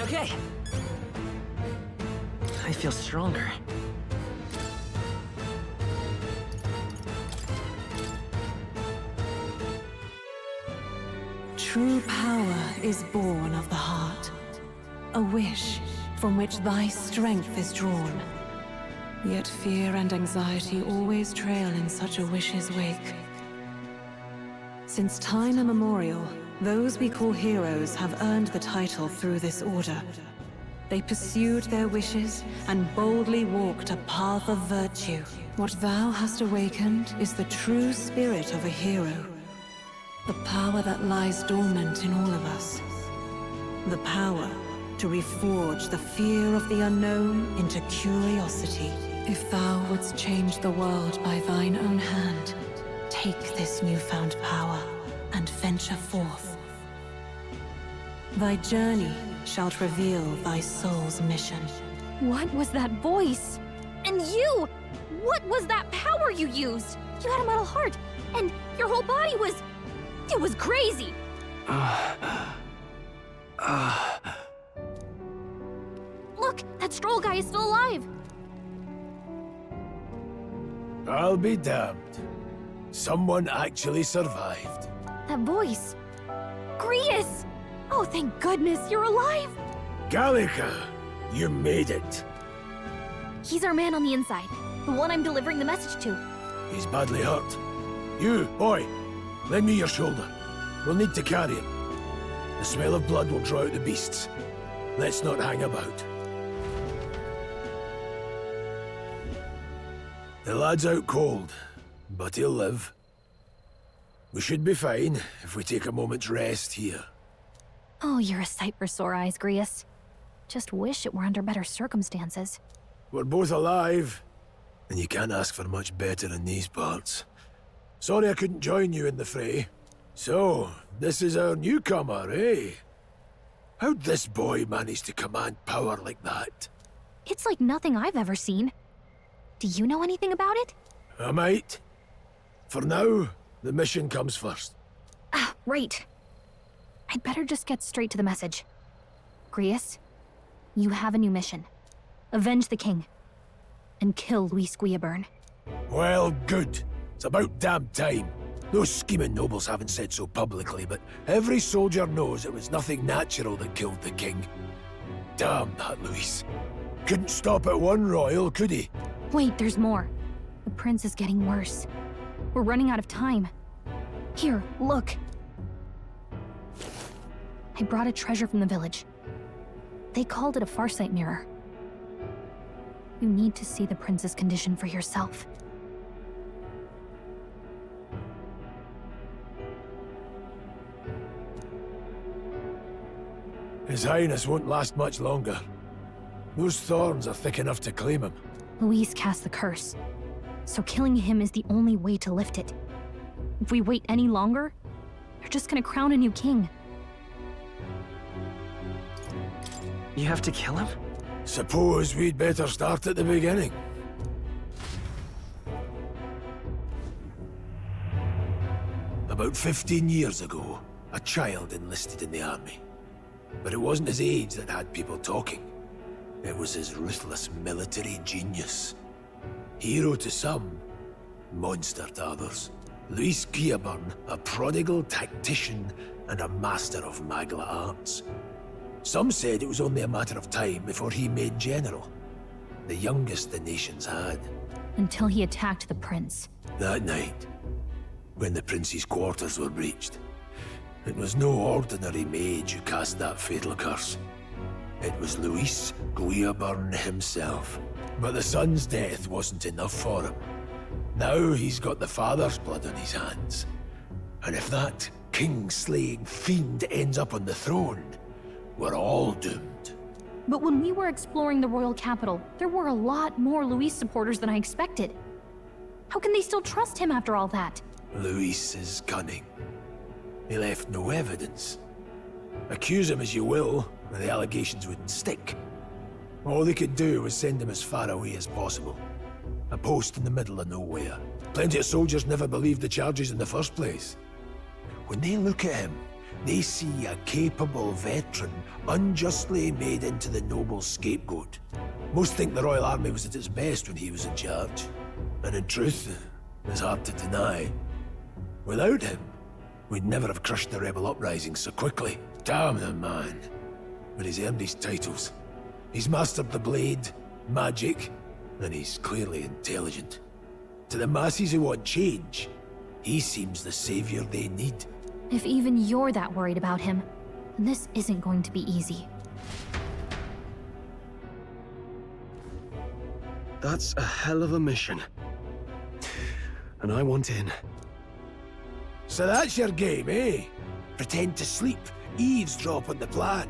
Okay.
I feel stronger.
True power is born of the heart. A wish from which thy strength is drawn. Yet fear and anxiety always trail in such a wish's wake. Since time immemorial, those we call heroes have earned the title through this order. They pursued their wishes and boldly walked a path of virtue. What thou hast awakened is the true spirit of a hero. The power that lies dormant in all of us. The power to reforge the fear of the unknown into curiosity. If thou wouldst change the world by thine own hand, take this newfound power and venture forth. Thy journey shalt reveal thy soul's mission.
What was that voice? And you! What was that power you used? You had a metal heart, and your whole body was... It was crazy! Look, that Stroll guy is still alive!
I'll be damned. Someone actually survived.
That voice... Grius! Oh, thank goodness, you're alive!
Gallica, you made it.
He's our man on the inside, the one I'm delivering the message to.
He's badly hurt. You, boy, lend me your shoulder. We'll need to carry him. The smell of blood will draw out the beasts. Let's not hang about. The lad's out cold, but he'll live. We should be fine if we take a moment's rest here.
Oh, you're a sight for sore eyes, Grius. Just wish it were under better circumstances.
We're both alive, and you can't ask for much better in these parts. Sorry I couldn't join you in the fray. So, this is our newcomer, eh? How'd this boy manage to command power like that?
It's like nothing I've ever seen. Do you know anything about it?
I might. For now, the mission comes first.
Ah, right. I'd better just get straight to the message. Grius, you have a new mission. Avenge the king. And kill Luis Guillaburn.
Well, good. It's about damn time. Those scheming nobles haven't said so publicly, but every soldier knows it was nothing natural that killed the king. Damn that Luis. Couldn't stop at one royal, could he?
Wait, there's more. The prince is getting worse. We're running out of time. Here, look. I brought a treasure from the village. They called it a farsight mirror. You need to see the prince's condition for yourself.
His Highness won't last much longer. Those thorns are thick enough to claim him.
Luis cast the curse, so killing him is the only way to lift it. If we wait any longer, they're just gonna crown a new king.
You have to kill him?
Suppose we'd better start at the beginning. About 15 years ago, a child enlisted in the army. But it wasn't his age that had people talking. It was his ruthless military genius. Hero to some, monster to others. Luis Guillaburn, a prodigal tactician and a master of magla arts. Some said it was only a matter of time before he made general. The youngest the nations had.
Until he attacked the prince.
That night, when the prince's quarters were breached, it was no ordinary mage who cast that fatal curse. It was Luis Guiaburn himself. But the son's death wasn't enough for him. Now he's got the father's blood on his hands. And if that king-slaying fiend ends up on the throne, we're all doomed.
But when we were exploring the royal capital, there were a lot more Luis supporters than I expected. How can they still trust him after all that?
Luis is cunning. He left no evidence. Accuse him as you will, but the allegations wouldn't stick. All they could do was send him as far away as possible. A post in the middle of nowhere. Plenty of soldiers never believed the charges in the first place. When they look at him, they see a capable veteran unjustly made into the noble scapegoat. Most think the Royal Army was at its best when he was in charge. And in truth, it's hard to deny. Without him, we'd never have crushed the rebel uprising so quickly. Damn the man. But he's earned his titles. He's mastered the blade, magic, and he's clearly intelligent. To the masses who want change, he seems the savior they need.
If even you're that worried about him, then this isn't going to be easy.
That's a hell of a mission. And I want in.
So that's your game, eh? Pretend to sleep, eavesdrop on the plan.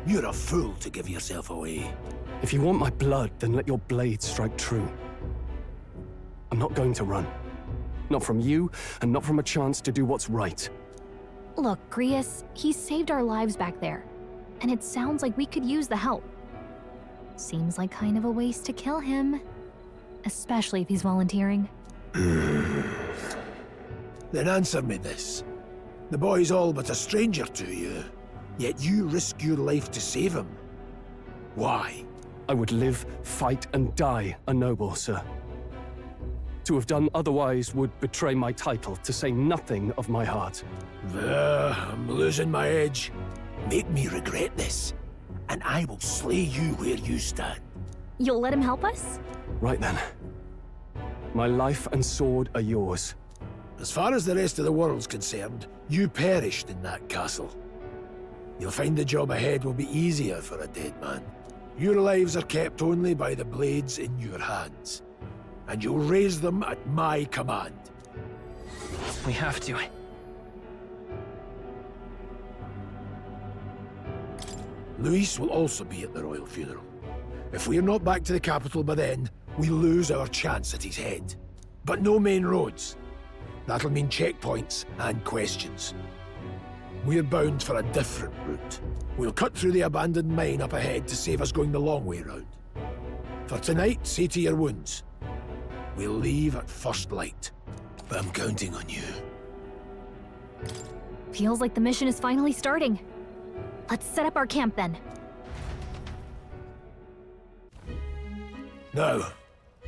You're a fool to give yourself away.
If you want my blood, then let your blade strike true. I'm not going to run. Not from you, and not from a chance to do what's right.
Look, Grius, he saved our lives back there. And it sounds like we could use the help. Seems like kind of a waste to kill him. Especially if he's volunteering.
Then answer me this. The boy's all but a stranger to you, yet you risk your life to save him. Why?
I would live, fight, and die a noble, sir. To have done otherwise would betray my title, to say nothing of my heart.
I'm losing my edge. Make me regret this, and I will slay you where you stand.
You'll let him help us?
Right then. My life and sword are yours.
As far as the rest of the world's concerned, you perished in that castle. You'll find the job ahead will be easier for a dead man. Your lives are kept only by the blades in your hands. And you'll raise them at my command.
We have to.
Luis will also be at the royal funeral. If we're not back to the capital by then, we lose our chance at his head. But no main roads. That'll mean checkpoints and questions. We're bound for a different route. We'll cut through the abandoned mine up ahead to save us going the long way round. For tonight, see to your wounds. We'll leave at first light. But I'm counting on you.
Feels like the mission is finally starting. Let's set up our camp then.
Now,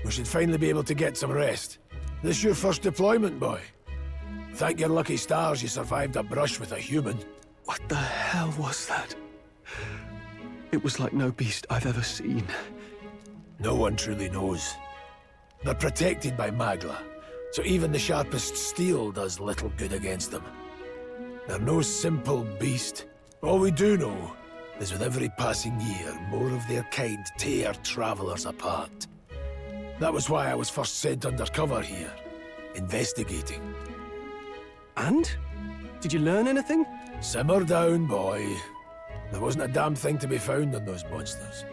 we should finally be able to get some rest. This your first deployment, boy. Thank your lucky stars you survived a brush with a human.
What the hell was that? It was like no beast I've ever seen.
No one truly knows. They're protected by Magla, so even the sharpest steel does little good against them. They're no simple beast. All we do know is with every passing year, more of their kind tear travelers apart. That was why I was first sent undercover here, investigating.
And? Did you learn anything?
Simmer down, boy. There wasn't a damn thing to be found on those monsters.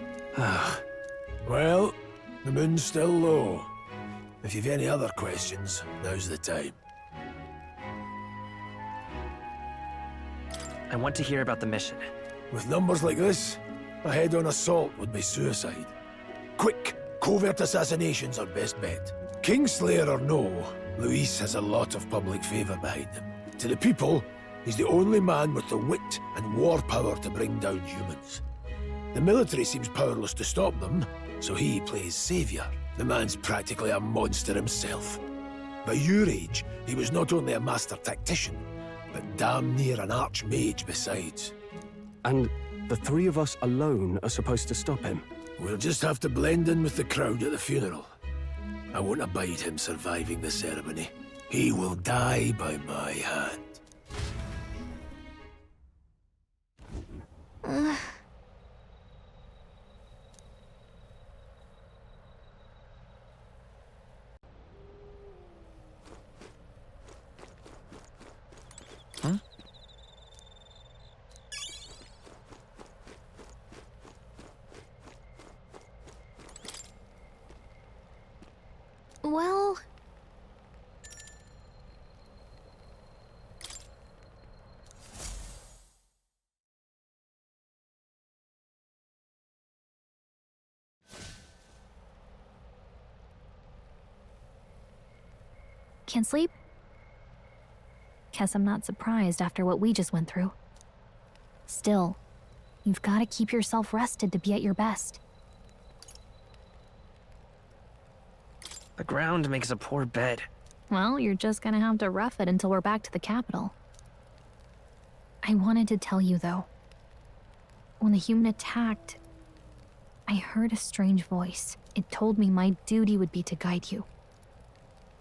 Well, the moon's still low. If you've any other questions, now's the time.
I want to hear about the mission.
With numbers like this, a head-on assault would be suicide. Quick, covert assassinations are best bet. Kingslayer or no, Luis has a lot of public favor behind him. To the people, he's the only man with the wit and war power to bring down humans. The military seems powerless to stop them, so he plays savior. The man's practically a monster himself. By your age, he was not only a master tactician, but damn near an archmage besides.
And the three of us alone are supposed to stop him.
We'll just have to blend in with the crowd at the funeral. I won't abide him surviving the ceremony. He will die by my hand.
Huh?
Well... Can't sleep? Guess I'm not surprised after what we just went through. Still, you've got to keep yourself rested to be at your best.
The ground makes a poor bed.
Well, you're just gonna have to rough it until we're back to the capital. I wanted to tell you, though. When the human attacked, I heard a strange voice. It told me my duty would be to guide you.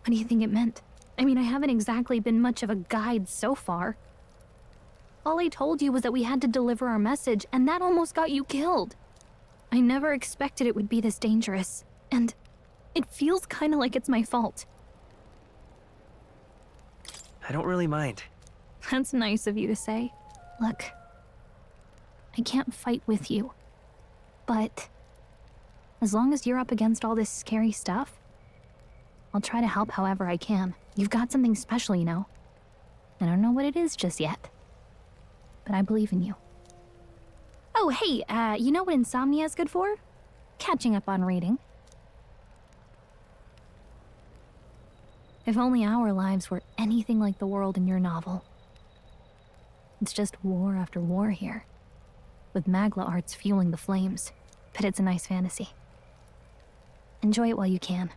What do you think it meant? I mean, I haven't exactly been much of a guide so far. All I told you was that we had to deliver our message, and that almost got you killed. I never expected it would be this dangerous, and it feels kind of like it's my fault.
I don't really mind.
That's nice of you to say. Look, I can't fight with you, but as long as you're up against all this scary stuff, I'll try to help however I can. You've got something special, you know. I don't know what it is just yet, but I believe in you. Oh, hey, you know what insomnia is good for? Catching up on reading. If only our lives were anything like the world in your novel. It's just war after war here, with Magla arts fueling the flames, but it's a nice fantasy. Enjoy it while you can.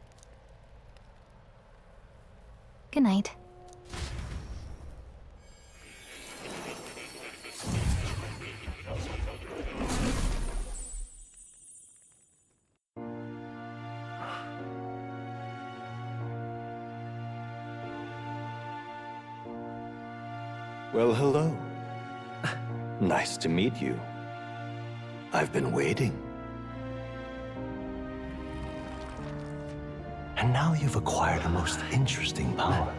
Good night.
Well, hello. Nice to meet you. I've been waiting. And now you've acquired a most interesting power.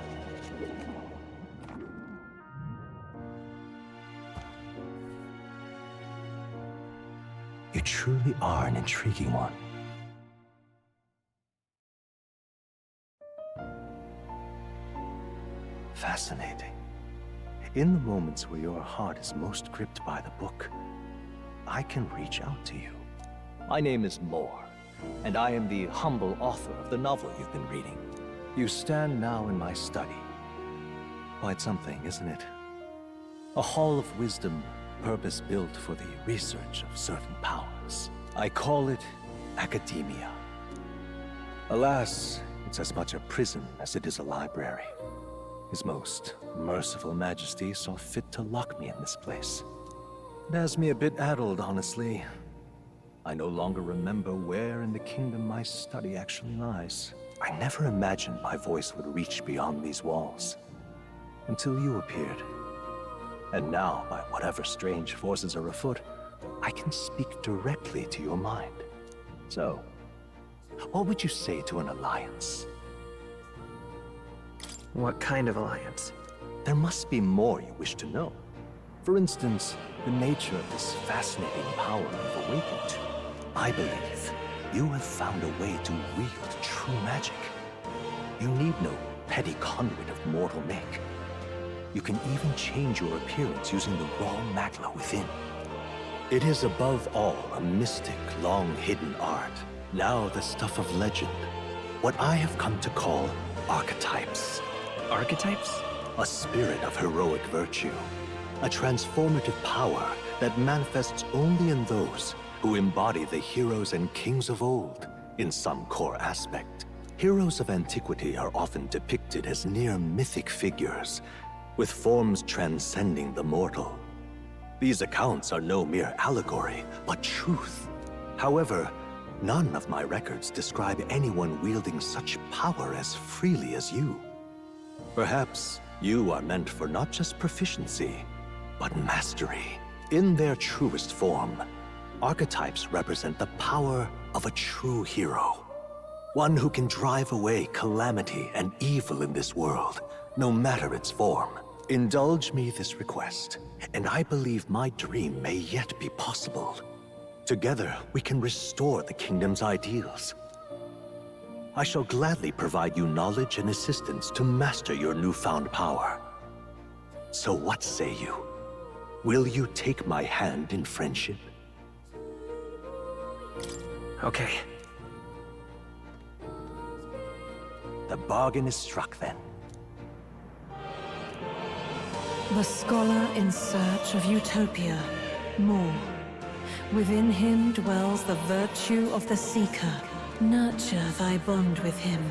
You truly are an intriguing one. Fascinating. In the moments where your heart is most gripped by the book, I can reach out to you. My name is Moore, and I am the humble author of the novel you've been reading. You stand now in my study. Quite something, isn't it? A hall of wisdom, purpose-built for the research of certain powers. I call it Akademia. Alas, it's as much a prison as it is a library. His most merciful majesty saw fit to lock me in this place. It has me a bit addled, honestly. I no longer remember where in the kingdom my study actually lies. I never imagined my voice would reach beyond these walls. Until you appeared. And now, by whatever strange forces are afoot, I can speak directly to your mind. So, what would you say to an alliance?
What kind of alliance?
There must be more you wish to know. For instance, the nature of this fascinating power you've awakened to. I believe you have found a way to wield true magic. You need no petty conduit of mortal make. You can even change your appearance using the raw magla within. It is above all a mystic, long-hidden art, now the stuff of legend. What I have come to call archetypes.
Archetypes?
A spirit of heroic virtue. A transformative power that manifests only in those who embody the heroes and kings of old in some core aspect. Heroes of antiquity are often depicted as near mythic figures, with forms transcending the mortal. These accounts are no mere allegory, but truth. However, none of my records describe anyone wielding such power as freely as you. Perhaps you are meant for not just proficiency, but mastery. In their truest form, archetypes represent the power of a true hero. One who can drive away calamity and evil in this world, no matter its form. Indulge me this request, and I believe my dream may yet be possible. Together, we can restore the kingdom's ideals. I shall gladly provide you knowledge and assistance to master your newfound power. So what say you? Will you take my hand in friendship?
Okay.
The bargain is struck then.
The scholar in search of utopia. More. Within him dwells the virtue of the seeker. Nurture thy bond with him,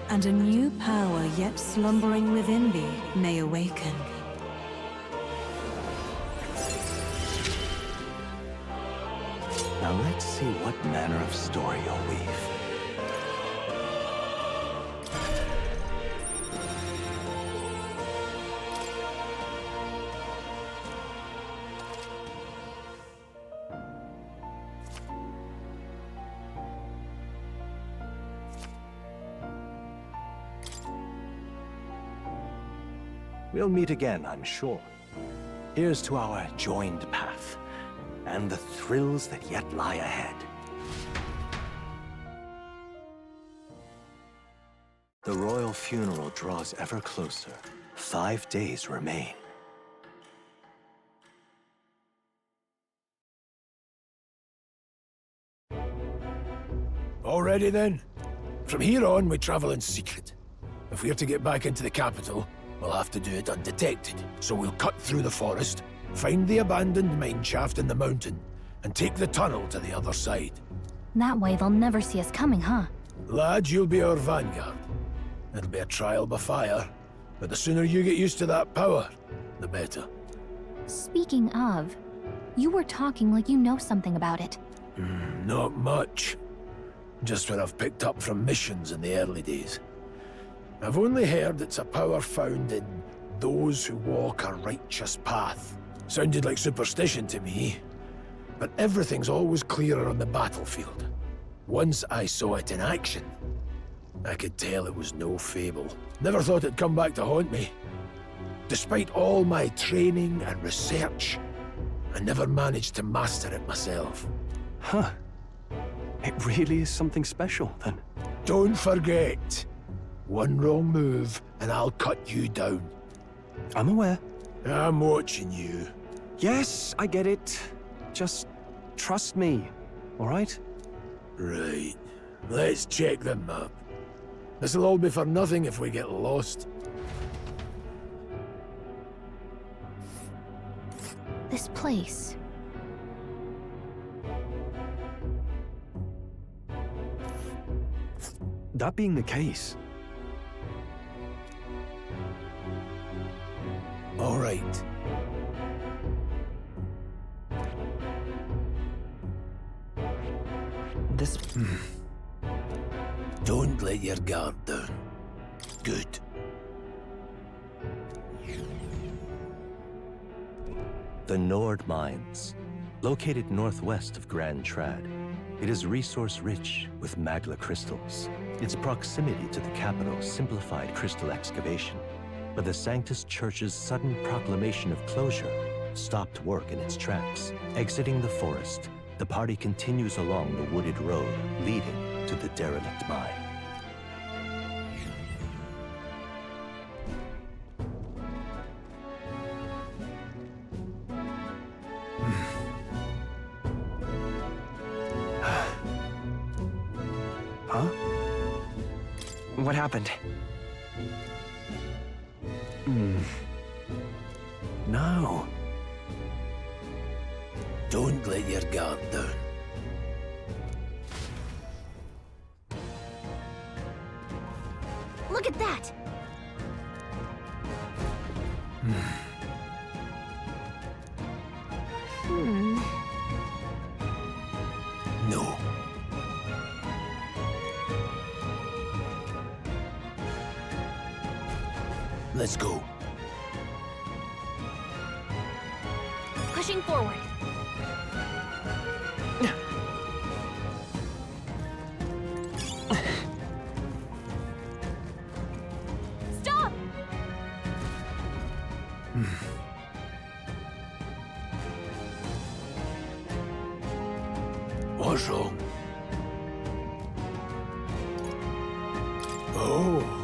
and a new power yet slumbering within thee may awaken.
Now let's see what manner of story you'll weave. We'll meet again, I'm sure. Here's to our joined path, and the thrills that yet lie ahead. The royal funeral draws ever closer. 5 days remain.
Already then? From here on, we travel in secret. If we're to get back into the capital, we'll have to do it undetected. So we'll cut through the forest, find the abandoned mine shaft in the mountain, and take the tunnel to the other side.
That way they'll never see us coming, huh?
Lad, you'll be our vanguard. It'll be a trial by fire, but the sooner you get used to that power, the better.
Speaking of, you were talking like you know something about it.
Not much. Just what I've picked up from missions in the early days. I've only heard it's a power found in those who walk a righteous path. Sounded like superstition to me, but everything's always clearer on the battlefield. Once I saw it in action, I could tell it was no fable. Never thought it'd come back to haunt me. Despite all my training and research, I never managed to master it myself.
Huh. It really is something special, then.
Don't forget. One wrong move, and I'll cut you down.
I'm aware.
I'm watching you.
Yes, I get it. Just trust me, all right?
Right. Let's check the map. This'll all be for nothing if we get lost.
This place.
That being the case,
all right.
This...
Don't let your guard down. Good.
The Nord Mines, located northwest of Grand Trad. It is resource-rich with magma crystals. Its proximity to the capital simplified crystal excavation, but the Sanctus Church's sudden proclamation of closure stopped work in its tracks. Exiting the forest, the party continues along the wooded road leading to the derelict mine.
Huh? What happened?
No. Don't let your guard down.
Look at that!
Let's go.
Pushing forward. Stop!
What's wrong? Oh.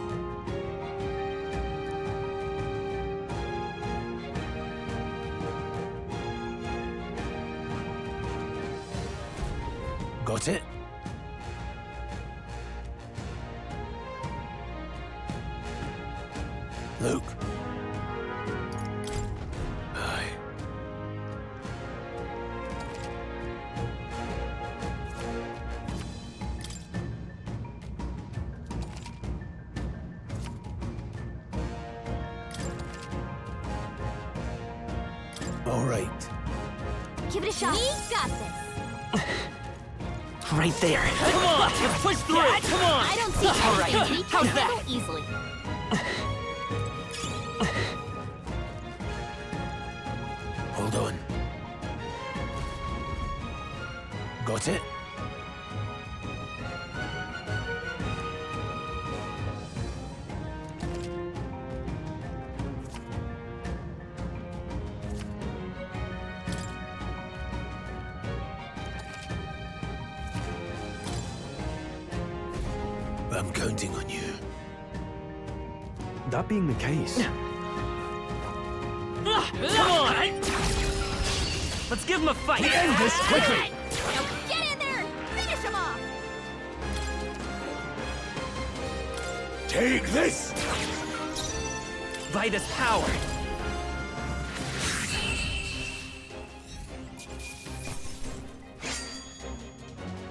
Got it? Luke. Aye. All right.
Give it a shot. We got this.
Right there.
Come on, let's push through. Yeah, come on.
I don't see anything we can handle easily.
Hold on. Got it? I'm counting on you.
That being the case,
Come on! Let's give him a fight!
End this quickly!
Now get in there and finish him off!
Take this!
Vitus power!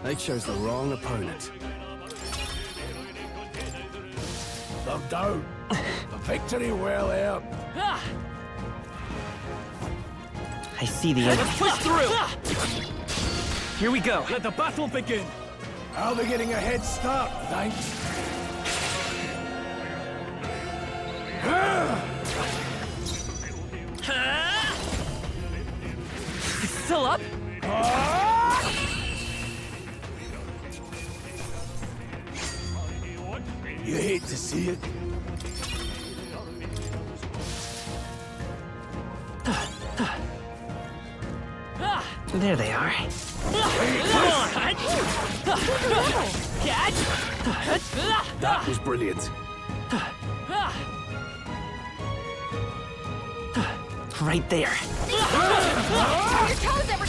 they chose the wrong opponent.
I'm down. A victory well earned.
I see the end.
Let's push through! Here we go. Let the battle begin.
I'll be getting a head start, thanks.
It's still up?
You hate to see it.
There they are.
That was brilliant.
Right there.
Your toes ever...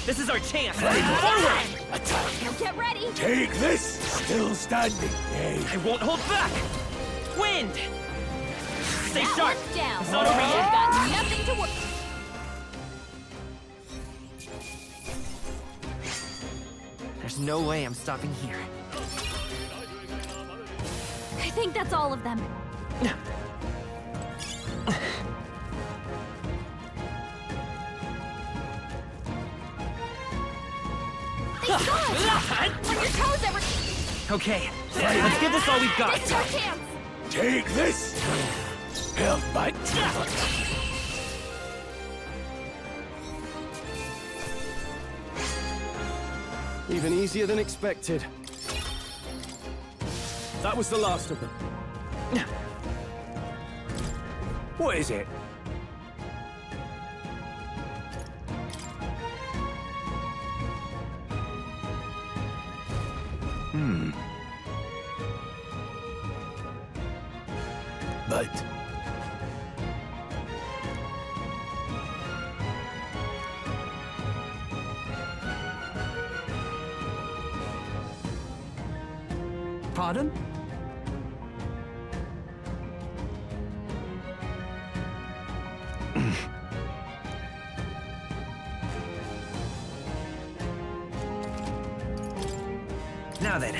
This is our chance.
Forward! Attack!
Now get ready!
Take this! Still standing. Yay.
I won't hold back. Wind! Stay
That
sharp.
one's down.
It's not over
You've
yet.
got nothing to worry...
There's no way I'm stopping here.
I think that's all of them. They saw us! On your toes ever...
Okay, let's give this all we've got.
This is our chance!
Take this! Help, bite!
Even easier than expected.
That was the last of them. What is it?
But...
Pardon?
Now then.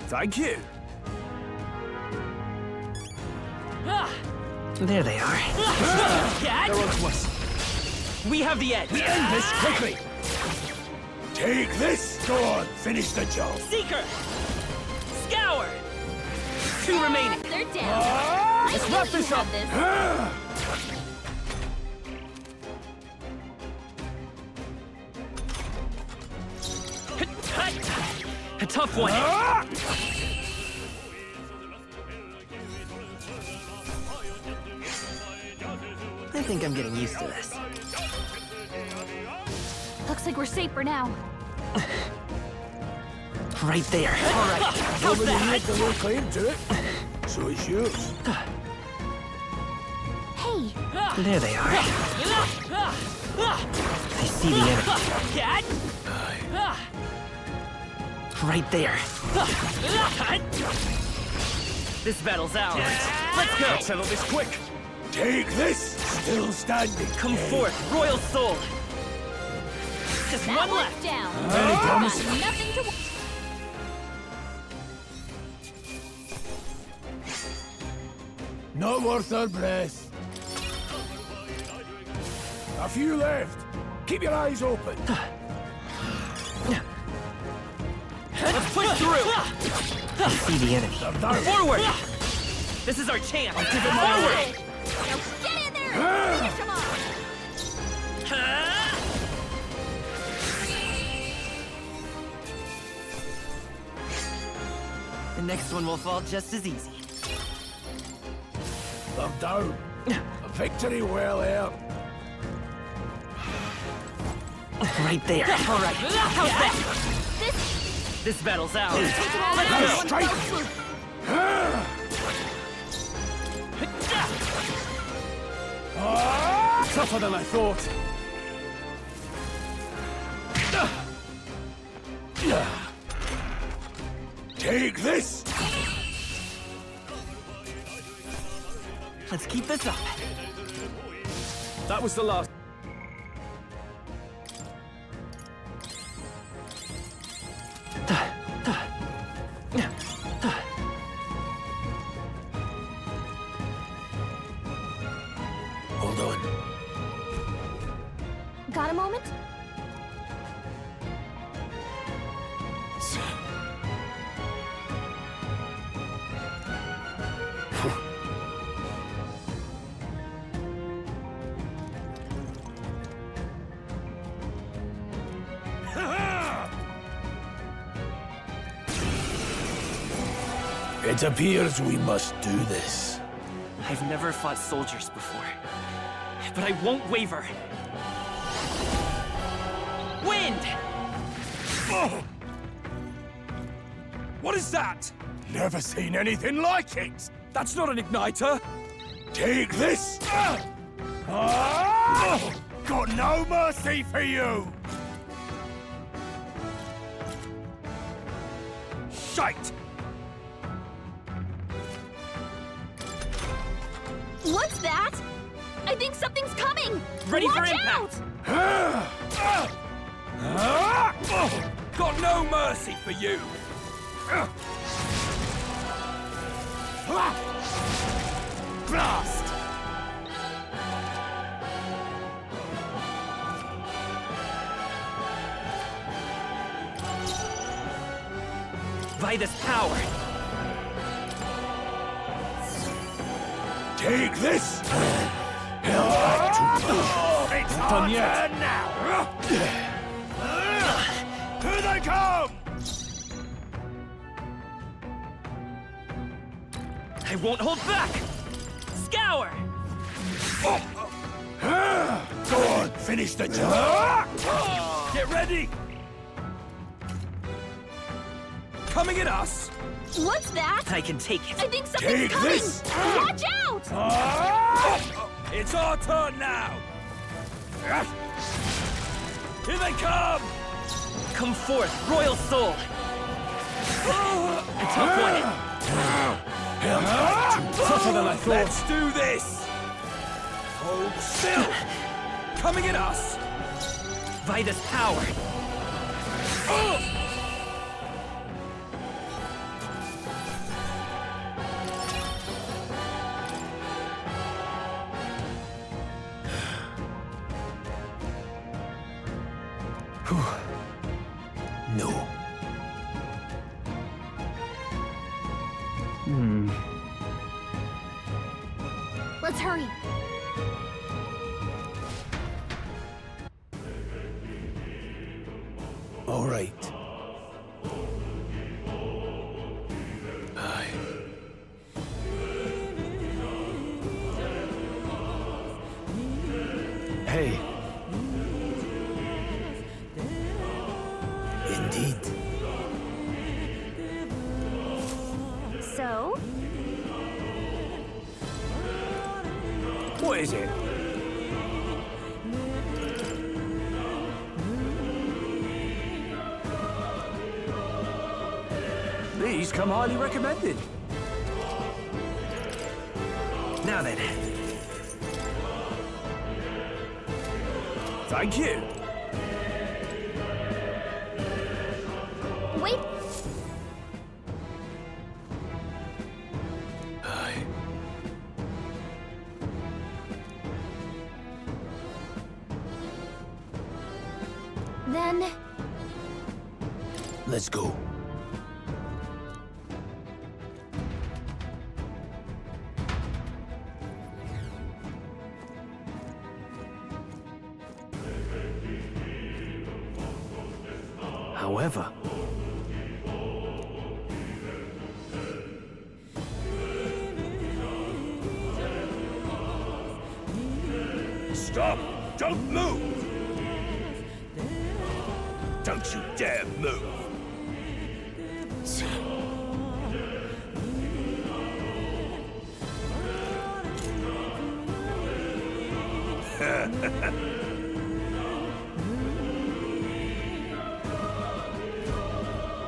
Thank you.
There they are.
They're on to us.
We have the edge.
We end this quickly. Take this. Go on, finish the job.
Seeker! Scour! 2 remaining.
They're down.
Let's wrap this up.
A tough one. I think I'm getting used to this.
Looks like we're safe for now.
Right there. All right. How's
Nobody
that?
had no claim to it. So it's yours.
Hey!
There they are. I see the enemy. Right there. This battle's ours. Let's go.
Let's settle this quick.
Take this. Still standing.
Come forth, Royal Soul. Just
That
one
one's
left.
down.
Any promise?
Got nothing to.
Not worth our breath. A few left. Keep your eyes open.
Let's push through. I see the enemy. Forward. This is our chance.
Give it my way.
Now get in there and finish him off.
The next one will fall just as easy.
They're down. A victory well earned.
Right there. All right. How's that? This battle's ours. Let's go.
Strike.
Tougher than I thought.
Take this.
Let's keep this up.
That was the last.
Hold on.
Got a moment?
It appears we must do this.
I've never fought soldiers before, but I won't waver. Wind!
Oh,
What is that?
never seen anything like it.
That's not an igniter.
Take this. Got no mercy for you.
Shite.
What's that? I think something's coming.
Ready for
Watch
impact.
out!
Got no mercy for you.
Blast.
By this power.
Take this. It's
Done yet.
our turn now. Here they come.
I won't hold back. Scour.
Go on, finish the job.
Get ready. Coming at us.
What's that?
I can take it.
I think something's
Take
coming.
this.
Watch out!
It's our turn now. Here they come.
Come forth, Royal Soul. A tough one.
Tougher than I thought. Let's do this. Hold still. Coming at us.
By this power.
Let's hurry.
All right. Aye.
Hey.
Indeed.
So?
What is it? These come highly recommended. Now then. Thank you.
Wait.
Aye.
Then...
Let's go.
However,
Stop! Don't move! Don't you dare move!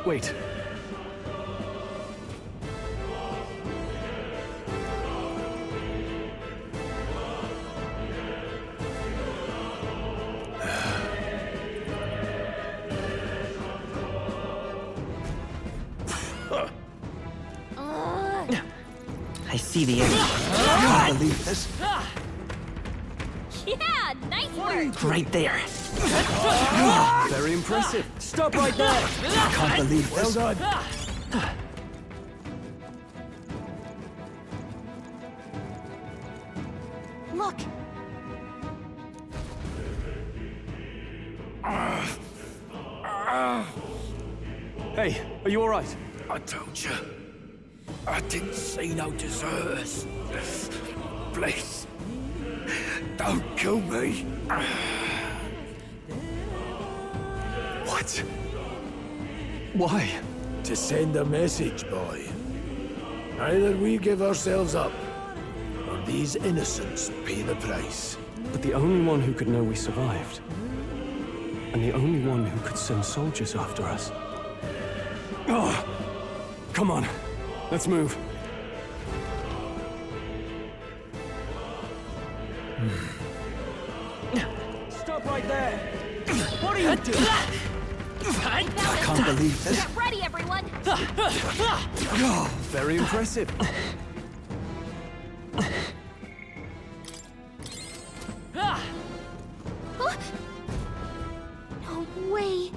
wait.
I see the end.
I can't believe this.
Yeah, nice work!
Right there.
Very impressive. Stop right there. I can't believe this.
Well done.
Look!
Hey, are you all right?
I told you. I didn't see no deserters. Please. Don't kill me.
What? Why?
To send a message, boy. Either we give ourselves up, or these innocents pay the price.
But the only one who could know we survived, and the only one who could send soldiers after us. Oh, come on, let's move. Stop right there! What are you doing? I can't believe this.
Get ready, everyone!
Oh, very impressive.
No way!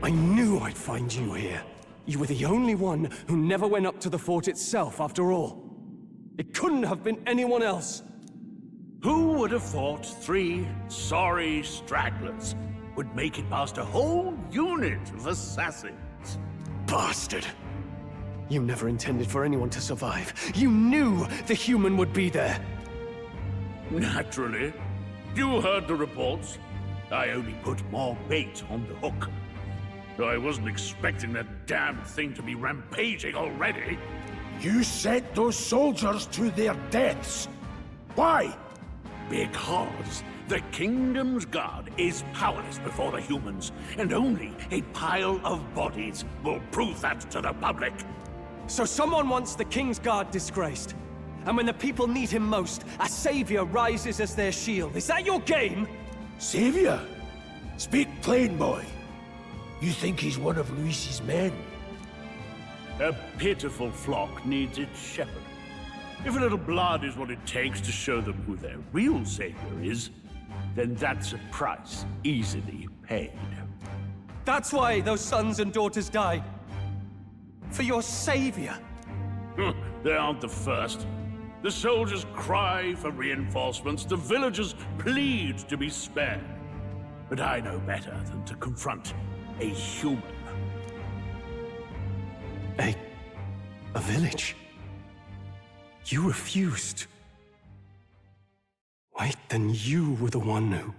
I knew I'd find you here. You were the only one who never went up to the fort itself, after all. It couldn't have been anyone else.
Who would have thought 3 sorry stragglers would make it past a whole unit of assassins?
Bastard! You never intended for anyone to survive. You knew the human would be there.
Naturally. You heard the reports. I only put more bait on the hook. I wasn't expecting that damn thing to be rampaging already.
You sent those soldiers to their deaths. Why?
Because the kingdom's guard is powerless before the humans, and only a pile of bodies will prove that to the public.
So someone wants the King's Guard disgraced. And when the people need him most, a savior rises as their shield. Is that your game?
Savior? Speak plain, boy. You think he's one of Luis's men?
A pitiful flock needs its shepherd. If a little blood is what it takes to show them who their real savior is, then that's a price easily paid.
That's why those sons and daughters died. For your savior.
They aren't the first. The soldiers cry for reinforcements, the villagers plead to be spared. But I know better than to confront a human.
A village? You refused. Wait, then you were the one who...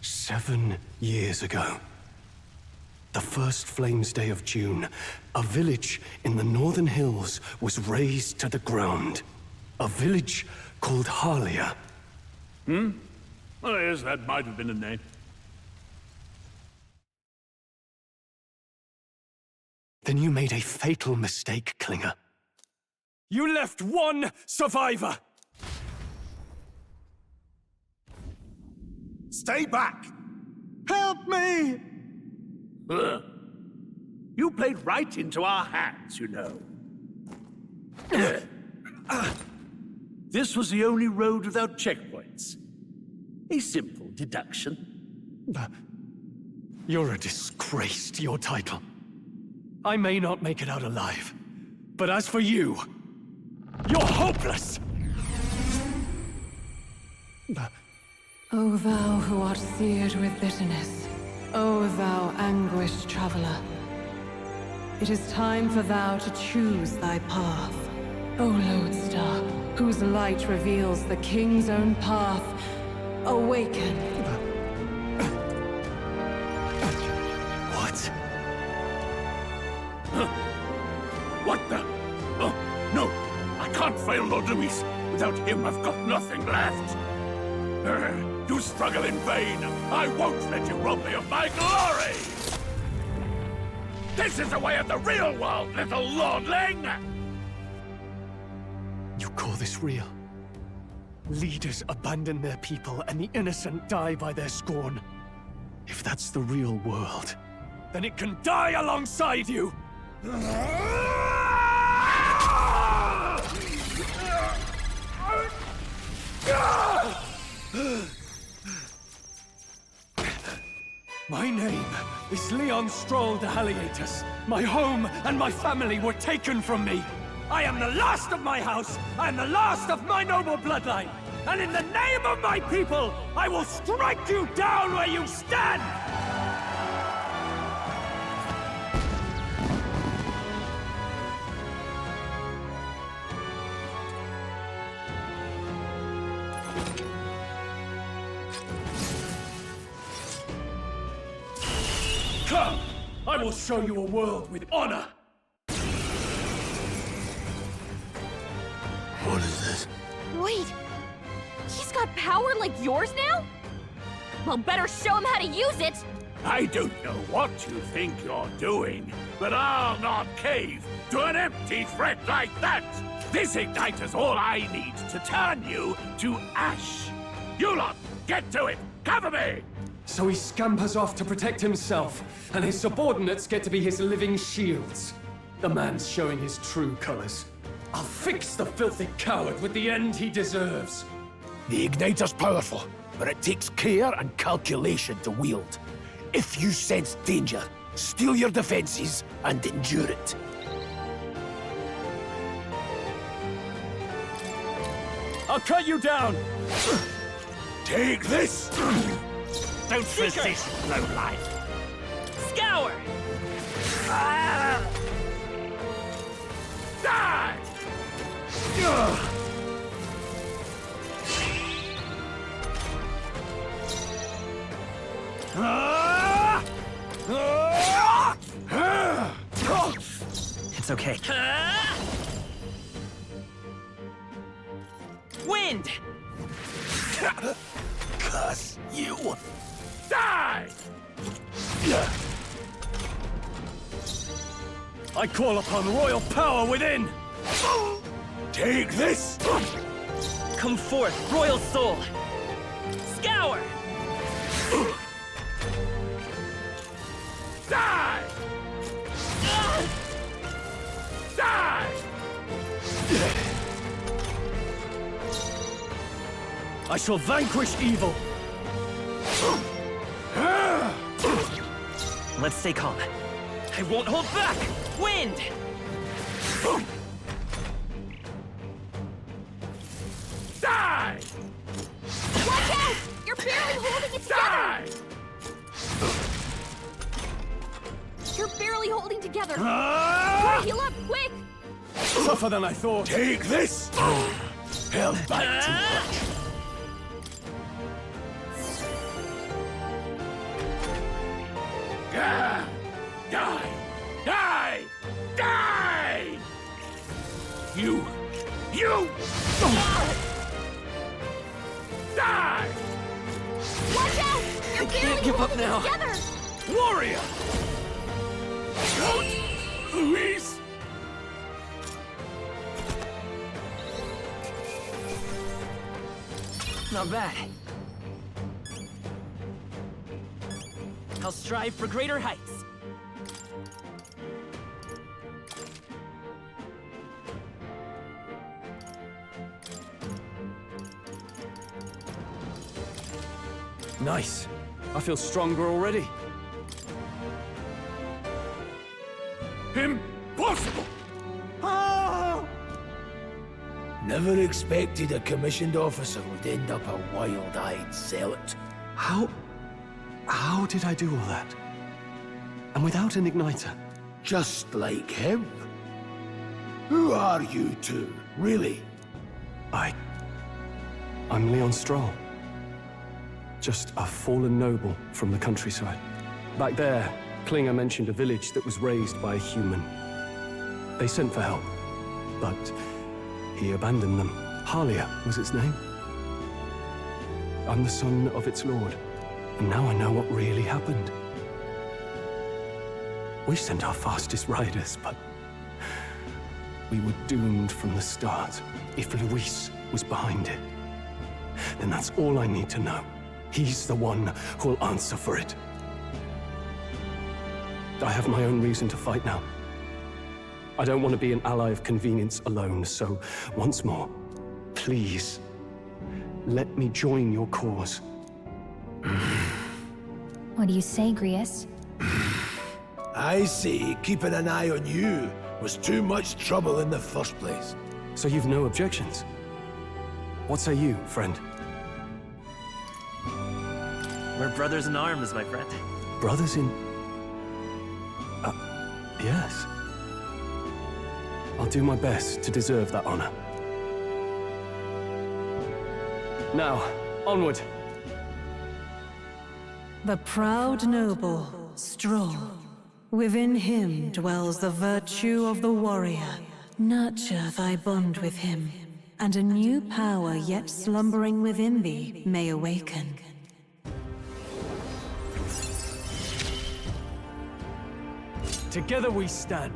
7 years ago, the first Flames Day of June, a village in the northern hills was razed to the ground. A village called Harlia.
Oh, yes, that might have been a name.
Then you made a fatal mistake, Klinger. You left one survivor!
Stay back!
Help me!
You played right into our hands, you know. This was the only road without checkpoints. A simple deduction.
You're a disgrace to your title. I may not make it out alive, but as for you, you're hopeless!
O thou who art seared with bitterness, O thou anguished traveler, it is time for thou to choose thy path. O lodestar, whose light reveals the king's own path, awaken.
What?
What the? Oh, no! I can't fail Lord Luis. Without him, I've got nothing left. You struggle in vain. I won't let you rob me of my glory! This is the way of the real world, little lordling!
You call this real? Leaders abandon their people and the innocent die by their scorn. If that's the real world, then it can die alongside you! My name is Leon Stroll de Haliatus. My home and my family were taken from me. I am the last of my house. I am the last of my noble bloodline. And in the name of my people, I will strike you down where you stand! Come! I will show you a world with honor!
What is this? Wait! He's got power like yours now? Well, better show him how to use it!
I don't know what you think you're doing, but I'll not cave to an empty threat like that! This igniter's all I need to turn you to ash! You lot, get to it! Cover me!
So he scampers off to protect himself, and his subordinates get to be his living shields. The man's showing his true colors. I'll fix the filthy coward with the end he deserves.
The igniter's powerful, but it takes care and calculation to wield. If you sense danger, steel your defenses and endure it.
I'll cut you down!
Take this!
Don't resist, lowlife!
Scour!
Die!
It's okay.
Wind!
Cuss you!
Die!
I call upon royal power within!
Take this!
Come forth, royal soul! Scour!
Die!
I shall vanquish evil! Let's stay calm. I won't hold back! Wind!
Die!
Watch out! You're barely holding it together! You're barely holding together! Heal up, quick!
Tougher than I thought.
Take this! Held back too much.
Die! Die! Die! You! Die!
Watch out! You're barely
give up
holding
now.
it together!
Warrior! Luis!
Not bad. I'll strive for greater heights. Nice. I feel stronger already.
Impossible!
Never expected a commissioned officer would end up a wild-eyed zealot.
How did I do all that? And without an igniter?
Just like him. Who are you two, really?
I'm Leon Stroll. Just a fallen noble from the countryside. Back there, Klinger mentioned a village that was raised by a human. They sent for help, but he abandoned them. Halia was its name. I'm the son of its lord, and now I know what really happened. We sent our fastest riders, but we were doomed from the start. If Luis was behind it, then that's all I need to know. He's the one who'll answer for it. I have my own reason to fight now. I don't want to be an ally of convenience alone, so once more, please, let me join your cause.
What do you say, Grius?
I say keeping an eye on you was too much trouble in the first place.
So you've no objections? What say you, friend?
We're brothers in arms, my friend.
Brothers in... yes. I'll do my best to deserve that honor. Now, onward.
The proud noble, Stroll. Within him dwells the virtue of the warrior. Nurture thy bond with him, and a new power yet slumbering within thee may awaken.
Together we stand.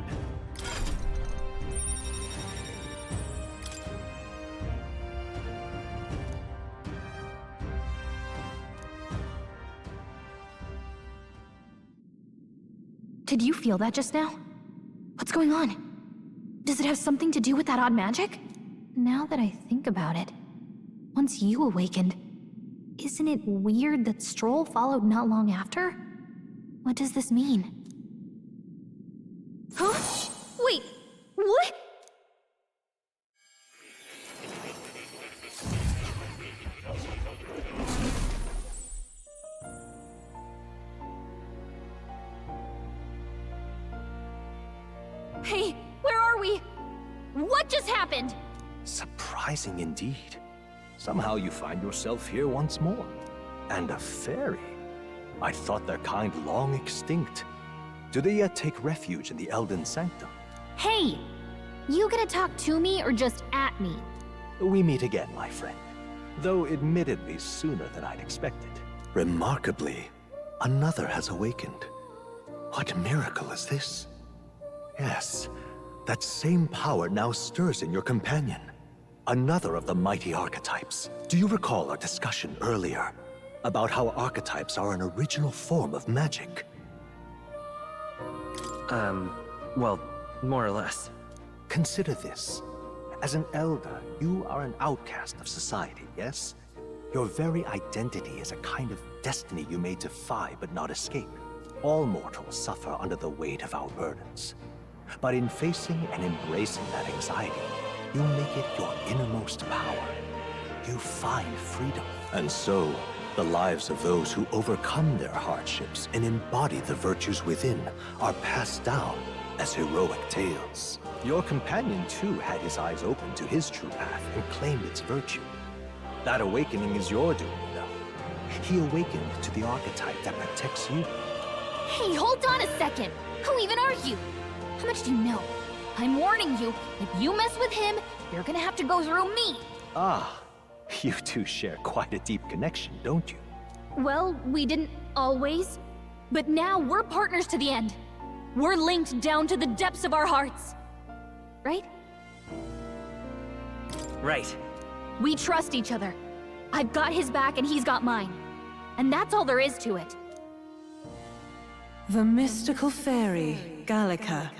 Did you feel that just now? What's going on? Does it have something to do with that odd magic? Now that I think about it, once you awakened, isn't it weird that Stroll followed not long after? What does this mean?
Huh? Wait, what? Hey, where are we? What just happened?
Surprising indeed. Somehow you find yourself here once more. And a fairy. I thought their kind long extinct. Do they yet take refuge in the Elden Sanctum?
Hey! You gonna talk to me or just at me?
We meet again, my friend. Though admittedly sooner than I'd expected. Remarkably, another has awakened. What miracle is this? Yes, that same power now stirs in your companion. Another of the mighty archetypes. Do you recall our discussion earlier about how archetypes are an original form of magic?
Well, more or less.
Consider this. As an elder, you are an outcast of society, yes? Your very identity is a kind of destiny you may defy but not escape. All mortals suffer under the weight of our burdens. But in facing and embracing that anxiety, you make it your innermost power. You find freedom. And so, the lives of those who overcome their hardships and embody the virtues within are passed down as heroic tales. Your companion, too, had his eyes open to his true path and claimed its virtue. That awakening is your doing, though. He awakened to the archetype that protects you.
Hey, hold on a second! Who even are you? How much do you know? I'm warning you, if you mess with him, you're gonna have to go through me!
Ah, you two share quite a deep connection, don't you?
Well, we didn't always. But now we're partners to the end. We're linked down to the depths of our hearts. Right?
Right.
We trust each other. I've got his back and he's got mine. And that's all there is to it.
The mystical fairy, Gallica.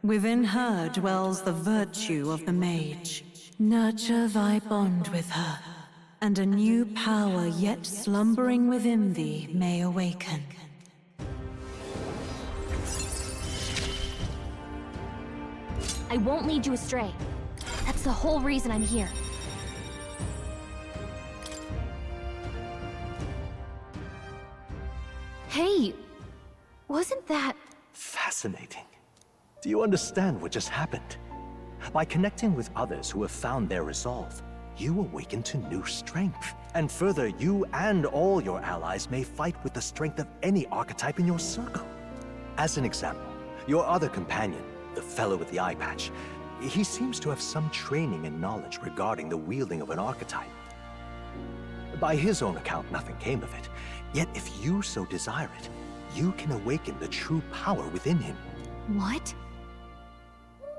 Within her dwells the virtue of the mage. Nurture thy bond with her, and a new power yet slumbering within thee may awaken.
I won't lead you astray. That's the whole reason I'm here. Hey, wasn't that...
Fascinating. Do you understand what just happened? By connecting with others who have found their resolve, you awaken to new strength. And further, you and all your allies may fight with the strength of any archetype in your circle. As an example, your other companion, the fellow with the eye patch, he seems to have some training and knowledge regarding the wielding of an archetype. By his own account, nothing came of it. Yet if you so desire it, you can awaken the true power within him.
What?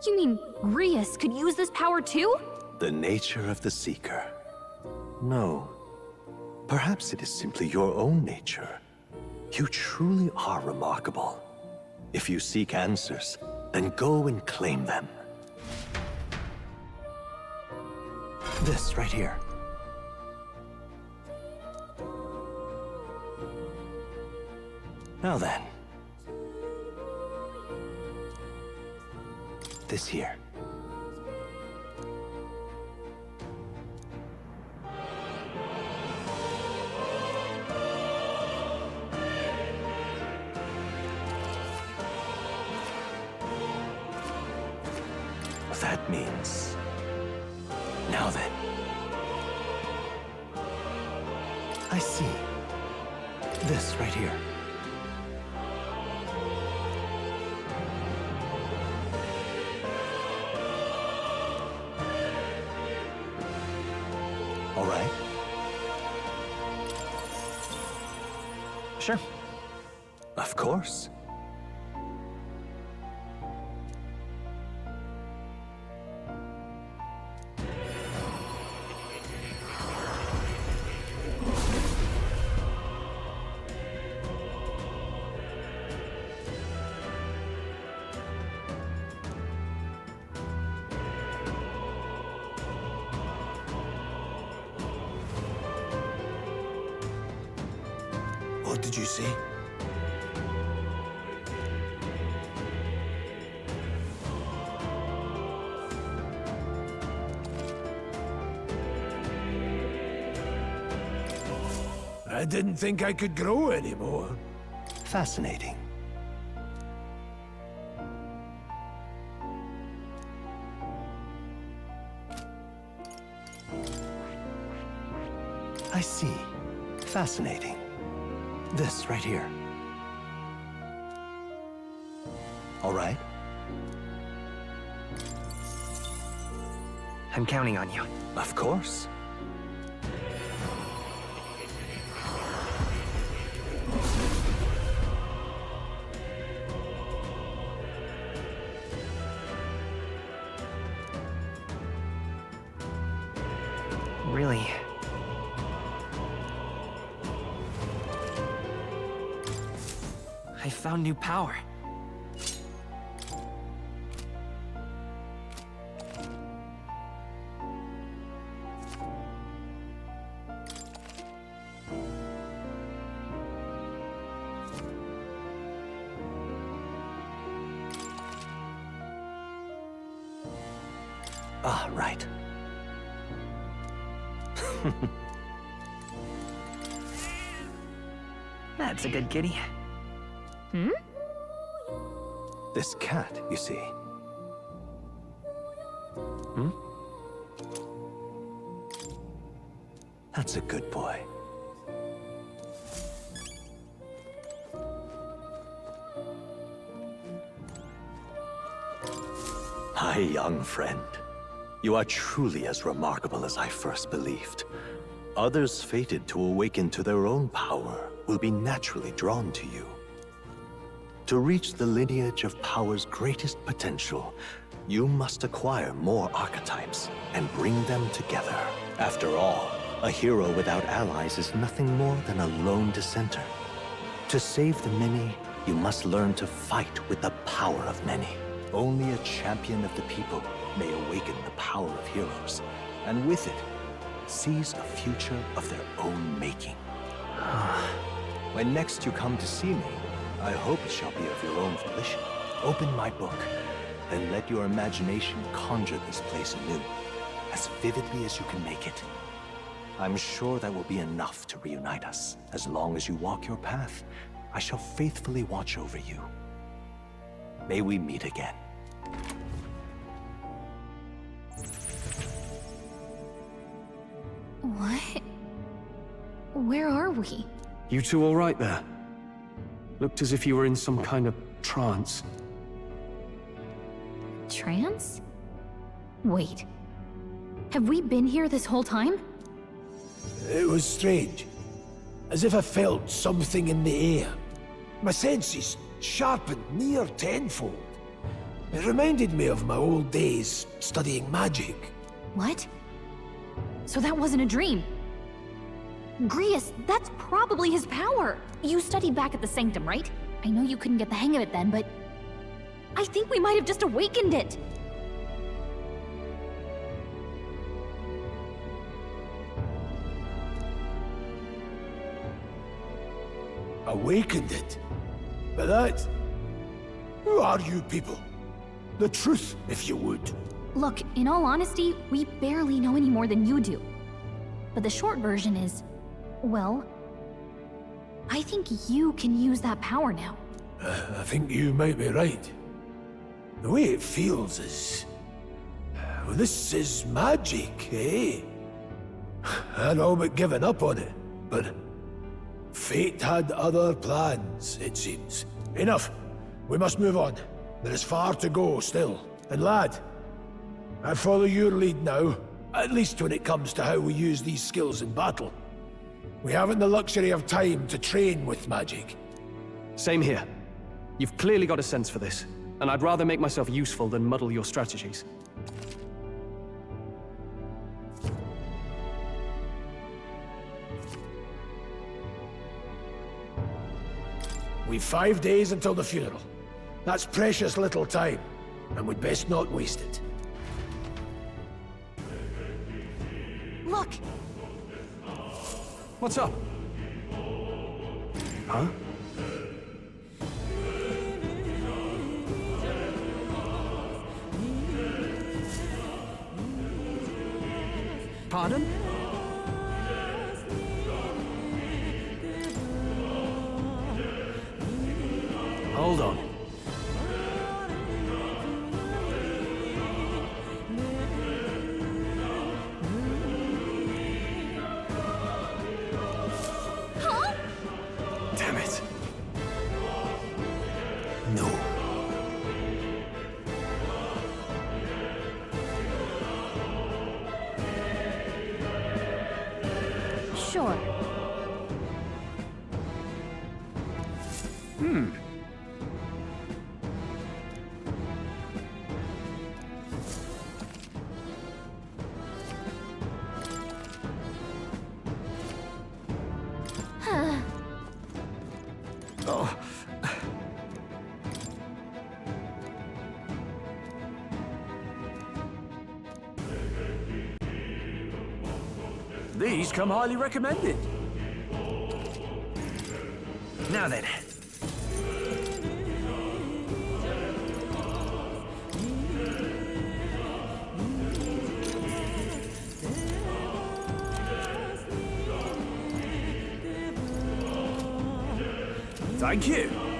You mean Grius could use this power too?
The nature of the Seeker. No. Perhaps it is simply your own nature. You truly are remarkable. If you seek answers, then go and claim them. This right here. Now then. This here. That means... Now then. I see. This right here. All right.
Sure.
Of course.
What did you see? I didn't think I could grow anymore.
Fascinating. I see. Fascinating. This right here. All right.
I'm counting on you.
Of course.
Really? I found new power.
Ah, right.
That's a good kitty.
Hmm?
This cat, you see. Hmm? That's a good boy. My young friend, you are truly as remarkable as I first believed. Others fated to awaken to their own power will be naturally drawn to you. To reach the lineage of power's greatest potential, you must acquire more archetypes and bring them together. After all, a hero without allies is nothing more than a lone dissenter. To save the many, you must learn to fight with the power of many. Only a champion of the people may awaken the power of heroes, and with it, seize a future of their own making. When next you come to see me, I hope it shall be of your own volition. Open my book, and let your imagination conjure this place anew, as vividly as you can make it. I'm sure that will be enough to reunite us. As long as you walk your path, I shall faithfully watch over you. May we meet again.
What? Where are we?
You two all right there? Looked as if you were in some kind of trance.
Trance? Wait. Have we been here this whole time?
It was strange. As if I felt something in the air. My senses sharpened near tenfold. It reminded me of my old days studying magic.
What? So that wasn't a dream. Grius, that's probably his power. You studied back at the Sanctum, right? I know you couldn't get the hang of it then, but I think we might have just awakened it.
Awakened it? But that... Who are you people? The truth, if you would.
Look, in all honesty, we barely know any more than you do. But the short version is, well, I think you can use that power now.
I think you might be right. The way it feels is... Well, this is magic, eh? I'd all but given up on it, but... Fate had other plans, it seems. Enough. We must move on. There is far to go still. And lad, I follow your lead now, at least when it comes to how we use these skills in battle. We haven't the luxury of time to train with magic.
Same here. You've clearly got a sense for this, and I'd rather make myself useful than muddle your strategies.
We've 5 days until the funeral. That's precious little time, and we'd best not waste it.
Look!
What's up? Huh? Pardon? Hold on.
Huh?
Damn it.
No.
Sure.
Oh.
These come highly recommended. Now then. Thank you.